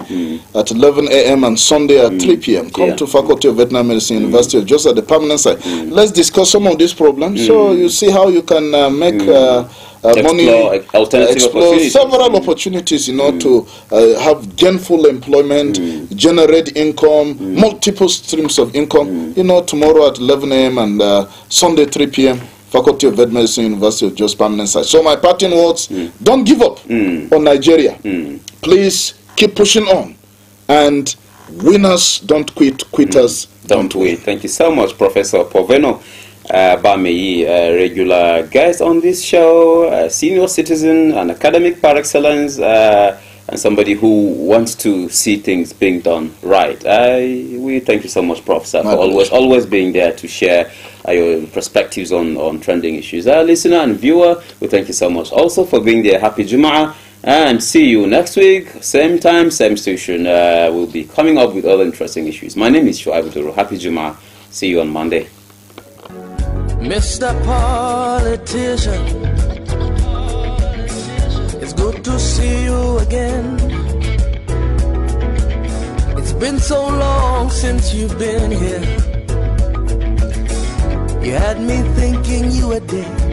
at 11 a.m. and Sunday at 3 p.m. Come to Faculty of Veterinary Medicine, University of Jos at the permanent site. Let's discuss some of these problems. So you see how you can make money, explore several opportunities, you know, to have gainful employment, generate income, multiple streams of income. You know, tomorrow at 11 a.m. and Sunday 3 p.m. Faculty of Veterinary Medicine, University of Jos permanent site. So my parting words: don't give up on Nigeria. Please keep pushing on, and winners don't quit, quitters don't wait. Thank you so much, Professor Poveno Bameyi, regular guest on this show, senior citizen, an academic par excellence, and somebody who wants to see things being done right. We thank you so much, Professor, for always being there to share your perspectives on trending issues. Listener and viewer, we thank you so much also for being there. Happy Jum'ah, and see you next week, same time, same station. We'll be coming up with other interesting issues. My name is Shuaib Duru. Happy Jum'ah. See you on Monday. Mr. Politician, it's good to see you again. It's been so long since you've been here. You had me thinking you were dead.